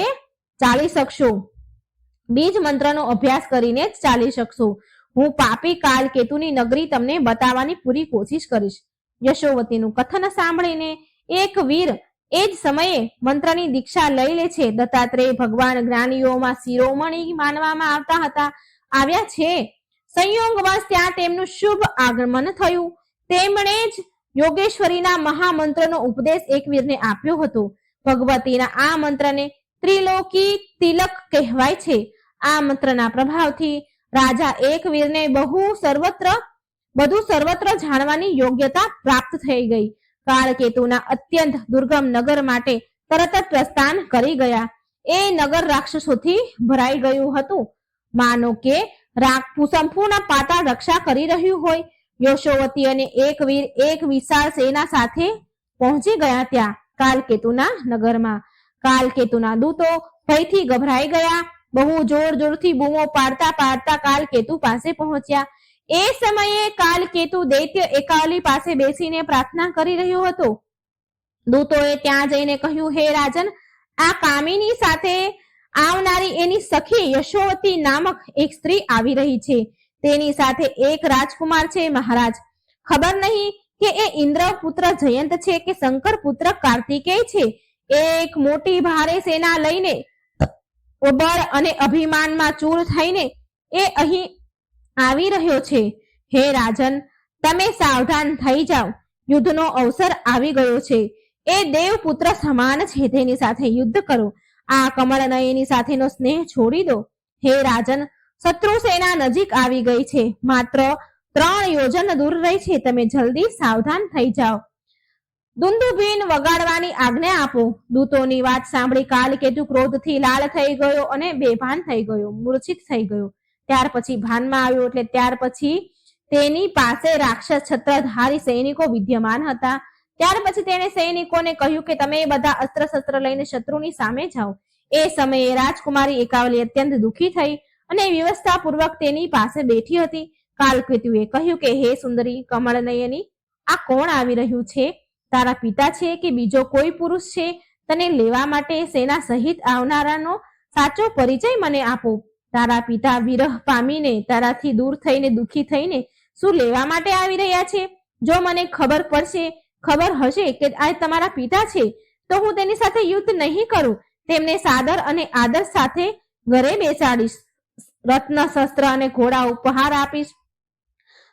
ચાલી શકશો. બીજ મંત્રનો અભ્યાસ કરીને જ ચાલી શકશો. હું પાપી કાલકેતુની નગરી તમને બતાવવાની પૂરી કોશિશ કરીશ. યશોવતીનું કથન સાંભળીને એક વીર એ જ સમયે મંત્રની દીક્ષા લઈ લે છે. દત્તાત્રેય ભગવાન જ્ઞાનીઓમાં શિરોમણી માનવામાં આવતા હતા આવ્યા છે. સંયોગવશ ત્યાં તેમનું શુભ આગમન થયું. તેમણે જ યોગેશ્વરીના મહામંત્રનો ઉપદેશ એક વીરને આપ્યો હતો. ભગવતીના આ મંત્રને ત્રિલોકી તિલક કહેવાય છે. આ મંત્રના પ્રભાવથી રાજા એક વીરને બધું સર્વત્ર જાણવાની યોગ્યતા પ્રાપ્ત થઈ ગઈ. કાળકેતુના અત્યંત દુર્ગમ નગર માટે તરત જ પ્રસ્થાન કરી ગયા. એ નગર રાક્ષસોથી ભરાઈ ગયું હતું. માનો કે સંપૂર્ણ પાતાળ રક્ષા કરી રહ્યું હોય. યશોવતી અને એક વીર એક વિશાળ સેના સાથે પહોંચી ગયા ત્યાં કાલકેતુના નગરમાં. કાલકેતુના દૂતો ભયથી ગભરાઈ ગયા. બહુ જોર જોરથી બૂમો પાડતા કાલકેતુ પાસે પહોંચ્યા. એ સમયે કાલકેતુ દૈત્ય એકાવલી પાસે બેસીને પ્રાર્થના કરી રહ્યો હતો. દૂતોએ ત્યાં જઈને કહ્યું, હે રાજન, આ કામિની સાથે આવનારી એની સખી યશોવતી નામક એક સ્ત્રી આવી રહી છે. તેની સાથે એક રાજકુમાર છે. મહારાજ, ખબર નહીં કે એ ઇન્દ્ર પુત્ર જયંત છે કે શંકર પુત્ર કાર્તિકેય છે. એક મોટી ભારે સેના લઈને બળ અને અભિમાનમાં ચૂર થઈને એ અહીં આવી રહ્યો છે. હે રાજન, તમે સાવધાન થઈ જાઓ. યુદ્ધનો અવસર આવી ગયો છે. એ દેવપુત્ર સમાન છે. તેની સાથે યુદ્ધ કરો. આ કમળનયની સાથેનો સ્નેહ છોડી દો. હે રાજન, શત્રુ સેના નજીક આવી ગઈ છે. માત્ર 3 યોજન દૂર રહી છે. તમે જલ્દી સાવધાન થઈ જાઓ. દુંદુભીન વગાડવાની આજ્ઞા આપો. દૂતોની વાત સાંભળી કાલકેતુ ક્રોધથી લાલ થઈ ગયો અને બેભાન થઈ ગયો, મૂર્છિત થઈ ગયો. ત્યાર પછી ભાનમાં આવ્યો. એટલે ત્યાર પછી તેની પાસે રાક્ષસ છત્રધારી સૈનિકો વિદ્યમાન હતા. ત્યાર પછી તેણે સૈનિકોને કહ્યું કે તમે બધા અસ્ત્ર શસ્ત્ર લઈને શત્રુની સામે જાઓ. એ સમયે રાજકુમારી એકાવલી અત્યંત દુઃખી થઈ અને વ્યવસ્થાપૂર્વક તેની પાસે બેઠી હતી. કાલકેતુએ કહ્યું કે હે સુંદરી કમળનયની, આ કોણ આવી રહ્યું છે? તારા પિતા છે કે બીજો કોઈ પુરુષ છે? તને લેવા માટે સેના સહિત આવનારાનો સાચો પરિચય મને આપો. તારા પિતા વિરહ પામીને તારાથી દૂર થઈને દુઃખી થઈને શું લેવા માટે આવી રહ્યા છે? જો મને ખબર હશે કે આ તમારા પિતા છે તો હું તેની સાથે યુદ્ધ નહીં કરું. તેમને સાદર અને આદર સાથે ઘરે બેસાડીશ. રત્ન શસ્ત્ર અને ઘોડા ઉપહાર આપીશ.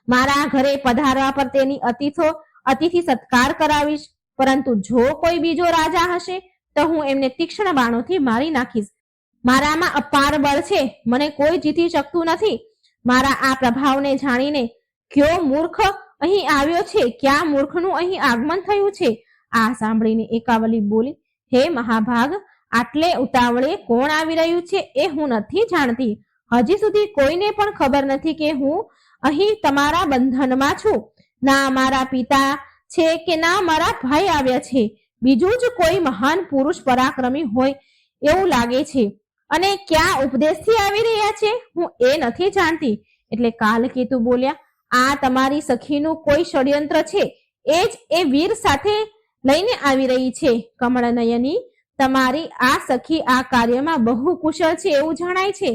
મારા ઘરે પધારવા પર તેની અતિથિ સત્કાર કરાવીશ. પરંતુ જો કોઈ બીજો રાજા હશે તો હું એમને તીક્ષ્ણ બાણોથી મારી નાખીશ. મારામાં અપાર બળ છે, મને કોઈ જીતી શકતું નથી. મારા આ પ્રભાવને જાણીને કયો મૂર્ખ અહીં આવ્યો છે? ક્યાં મૂર્ખનું અહીં આગમન થયું છે? આ સાંભળીને એકાવલી બોલી, હે મહાભાગ, આટલે ઉતાવળે કોણ આવી રહ્યું છે એ હું નથી જાણતી. હજી સુધી કોઈને પણ ખબર નથી કે હું અહીં તમારા બંધનમાં છું. ના મારા પિતા છે કે ના મારા ભાઈ આવ્યા છે. બીજું જ કોઈ મહાન પુરુષ પરાક્રમી હોય એવું લાગે છે. અને ક્યાં ઉપદેશથી આવી રહ્યા છે હું એ નથી જાણતી. એટલે કાલકેતુ બોલ્યા, આ તમારી સખીનું કોઈ ષડયંત્ર છે. એ જ એ વીર સાથે લઈને આવી રહી છે. કમળનયની, તમારી આ સખી આ કાર્યમાં બહુ કુશળ છે એવું જણાય છે.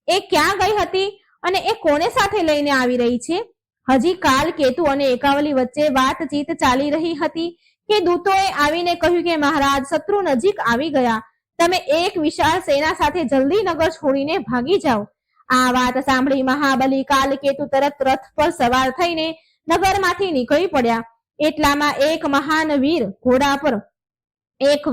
એ ક્યાં ગઈ હતી અને એ કોને સાથે લઈને આવી રહી છે? હજી કાલકેતુ અને એકાવલી વચ્ચે વાતચીત ચાલી રહી હતી કે દૂતોએ આવીને કહ્યું કે મહારાજ, શત્રુ નજીક આવી ગયા. તમે એક વિશાળ સેના સાથે જલ્દી નગર છોડીને ભાગી જાઓ. આ વાત સાંભળી મહાબલી કાલકેતુ તરત રથ પર સવાર થઈને નગરમાંથી નીકળી પડ્યા. એટલામાં એક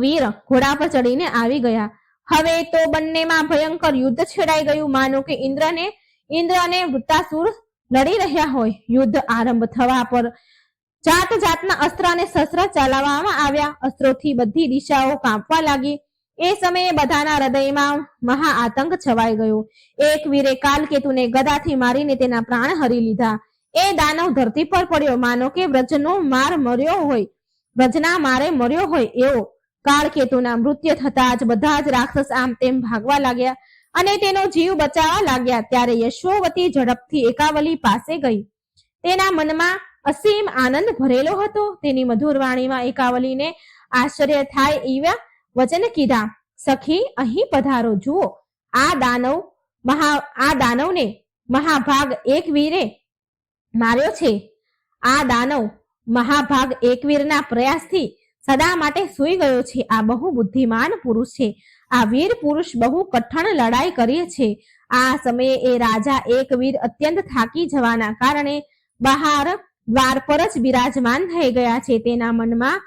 વીર ઘોડા પર ચડીને આવી ગયા. હવે તો બંનેમાં ભયંકર યુદ્ધ છેડાઈ ગયું. માનો કે ઇન્દ્ર અને વૃત્તાસુર લડી રહ્યા હોય. યુદ્ધ આરંભ થવા પર જાત જાતના અસ્ત્ર અને શસ્ત્ર ચલાવવામાં આવ્યા. અસ્ત્રોથી બધી દિશાઓ કાંપવા લાગી. એ સમયે બધાના હૃદયમાં મહા આતંક છવાઈ ગયો. એક વીરે કાલકેતુને ગદાથી મારીને તેના પ્રાણ હરી લીધા. એ દાનવ ધરતી પર પડ્યો, માનો કે વ્રજના મારે મર્યો હોય એવો. કાળકેતુના મૃત્યુ થતા જ બધા જ રાક્ષસ આમ તેમ ભાગવા લાગ્યા અને તેનો જીવ બચાવવા લાગ્યા. ત્યારે યશોવતી ઝડપથી એકાવલી પાસે ગઈ. તેના મનમાં અસીમ આનંદ ભરેલો હતો. તેની મધુર વાણીમાં એકાવલીને આશ્ચર્ય થાય એવા વચન કીધા. સખી, અહીં પધારો. જુઓ, આ દાનવને મહાભાગ એક વીરે માર્યો છે. આ દાનવ મહાભાગ એકવીરના પ્રયાસથી સદા માટે સૂઈ ગયો છે. આ બહુ બુદ્ધિમાન પુરુષ છે. આ વીર પુરુષ બહુ કઠણ લડાઈ કરી છે. આ સમયે એ રાજા એકવીર અત્યંત થાકી જવાના કારણે બહાર દ્વાર પર જ બિરાજમાન થઈ ગયા છે. તેના મનમાં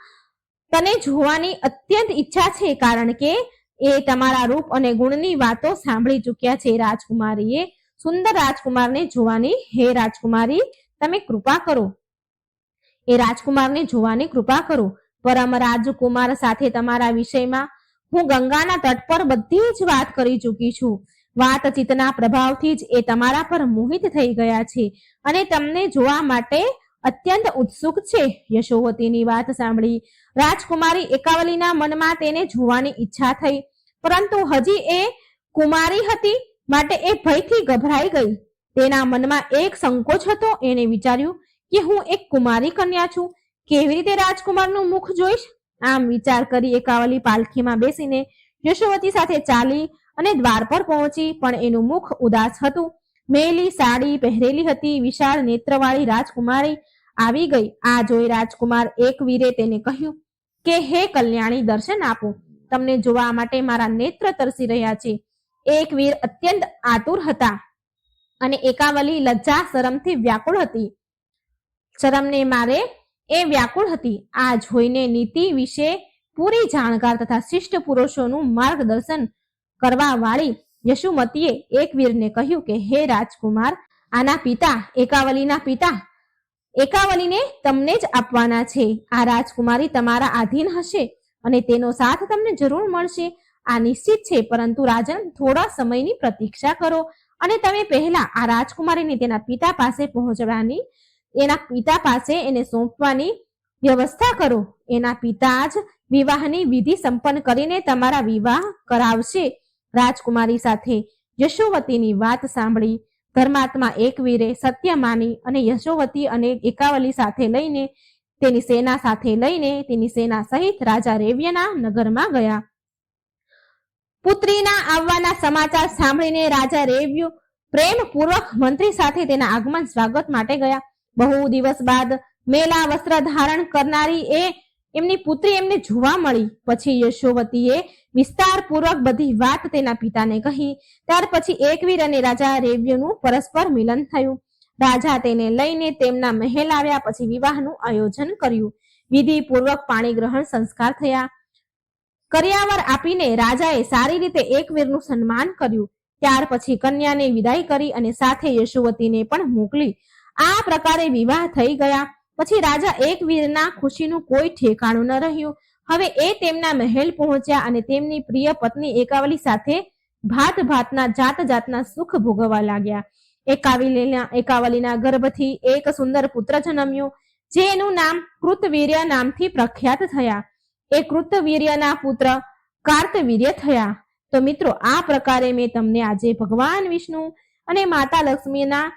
તને જોવાની અત્યંત ઈચ્છા છે, કારણ કે એ તમારા રૂપ અને ગુણની વાતો સાંભળી ચૂક્યા છે. રાજકુમારીએ સુંદર રાજકુમારને જોવાની, હે રાજકુમારી, તમે કૃપા કરો. એ રાજકુમારને જોવાની કૃપા કરો. પરમ રાજકુમાર સાથે તમારા વિષયમાં હું ગંગાના તટ પર બધી જ વાત કરી ચૂકી છું. વાતચીતના પ્રભાવથી જ એ તમારા પર મોહિત થઈ ગયા છે અને તમને જોવા માટે અત્યંત ઉત્સુક છે. યશોવતીની વાત સાંભળી રાજકુમારી એકાવલીના મનમાં તેને જોવાની ઈચ્છા થઈ, પરંતુ હજી એ કુમારી હતી માટે એ ભયથી ગભરાઈ ગઈ. તેના મનમાં એક સંકોચ હતો. એને વિચાર્યું કે હું એક કુમારી કન્યા છું, કેવી રીતે રાજકુમારનું મુખ જોઈશ? આમ વિચાર કરી એકાવલી પાલખીમાં બેસીને યશોવતી સાથે ચાલી અને દ્વાર પર પહોંચી, પણ એનું મુખ ઉદાસ હતું. મેલી સાડી પહેરેલી હતી. વિશાળ નેત્રવાળી રાજકુમારી આવી ગઈ. આ જોઈ રાજકુમાર એકવીરે તેને કહ્યું કે હે કલ્યાણી, દર્શન આપો. તમને જોવા માટે મારા નેત્ર તરસી રહ્યા છે. એકવીર અત્યંત આતુર હતા અને એકાવલી લજ્જા શરમથી વ્યાકુળ હતી. શરમને મારે એ વ્યાકુળ હતી. આ જોઈને નીતિ વિશે પૂરી જાણકાર તથા શિષ્ટ પુરુષોનું માર્ગદર્શન કરવા વાળી યશુમતીએ એકવીરને કહ્યું કે હે રાજકુમાર, આના પિતા એકાવલીના પિતા એકાવલીને તમને જ આપવાના છે. આ રાજકુમારી તમારા આધીન હશે અને તેનો સાથ તમને જરૂર મળશે. આ નિશ્ચિત છે, પરંતુ રાજન થોડા સમયની પ્રતીક્ષા કરો અને તમે પહેલા આ રાજકુમારીને તેના પિતા પાસે પહોંચવાની, એના પિતા પાસે એને સોંપવાની વ્યવસ્થા કરો. એના પિતા જ વિવાહની વિધિ સંપન્ન કરીને તમારા વિવાહ કરાવશે રાજકુમારી સાથે. યશોવતીની વાત સાંભળી ધર્માત્મા એકવીરે સત્ય માની અને યશોવતી અને એકાવલી સાથે લઈને તેની સેના સહિત રાજા રેવ્યના નગરમાં ગયા. પુત્રીના આવવાના સમાચાર સાંભળીને રાજા રેવ્ય પ્રેમપૂર્વક મંત્રી સાથે તેના આગમન સ્વાગત માટે ગયા. બહુ દિવસ બાદ મેલા વસ્ત્ર ધારણ કરનારી એમની પુત્રી એમને જોવા મળી. પછી યશોવતીએ વિસ્તારપૂર્વક બધી વાત તેના પિતાને કહી. ત્યાર પછી એકવીર અને રાજા રેવ્યનું પરસ્પર મિલન થયું. રાજા તેને લઈને તેમના મહેલ આવ્યા. પછી વિવાહનું આયોજન કર્યું. વિધિપૂર્વક પાણી ગ્રહણ સંસ્કાર થયા. કર્યાવર આપીને રાજાએ સારી રીતે એકવીરનું સન્માન કર્યું. ત્યાર પછી કન્યાને વિદાય કરી અને સાથે યશોવતીને પણ મોકલી. આ પ્રકારે વિવાહ થઈ ગયા. પછી રાજા એકવીરના ખુશીનું કોઈ ઠેકાણું ન રહ્યું. હવે એ તેમના મહેલ પહોંચ્યા અને તેમની પ્રિય પત્ની એકાવલી સાથે જાત જાતના સુખ ભોગવવા લાગ્યા. એકાવલીના ગર્ભથી એક સુંદર પુત્ર જન્મ્યો, જેનું નામ કૃતવીર્ય નામથી પ્રખ્યાત થયા. એ કૃતવીર્યના પુત્ર કાર્તવીર્ય થયા. તો મિત્રો, આ પ્રકારે મેં તમને આજે ભગવાન વિષ્ણુ અને માતા લક્ષ્મીના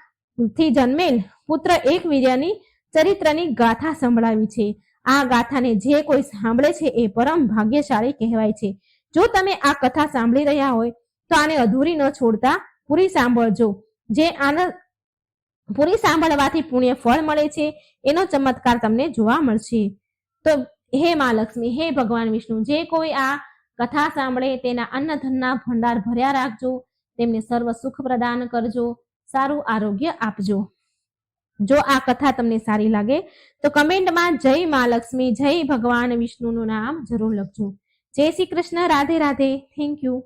થી જન્મેલ પુત્ર એકવીર્યની ચરિત્રની ગાથા સંભળાવી છે. આ ગાથાને જે કોઈ સાંભળે છે એ પરમ ભાગ્યશાળી કહેવાય છે. જો તમે આ કથા સાંભળી રહ્યા હોય તો આને અધૂરી ન છોડતા પૂરી સાંભળજો. જે આનંદ પૂરી સાંભળવાથી પુણ્ય ફળ મળે છે એનો ચમત્કાર તમને જોવા મળશે. તો હે મા લક્ષ્મી, હે ભગવાન વિષ્ણુ, જે કોઈ આ કથા સાંભળે તેના અન્ન ધનના ભંડાર ભર્યા રાખજો, તેમને સર્વ સુખ પ્રદાન કરજો, સારું આરોગ્ય આપજો. જો આ કથા તમને સારી લાગે તો કમેન્ટમાં જય મા લક્ષ્મી, જય ભગવાન વિષ્ણુનું નામ જરૂર લખજો. જય શ્રી કૃષ્ણ. રાધે રાધે. Thank you.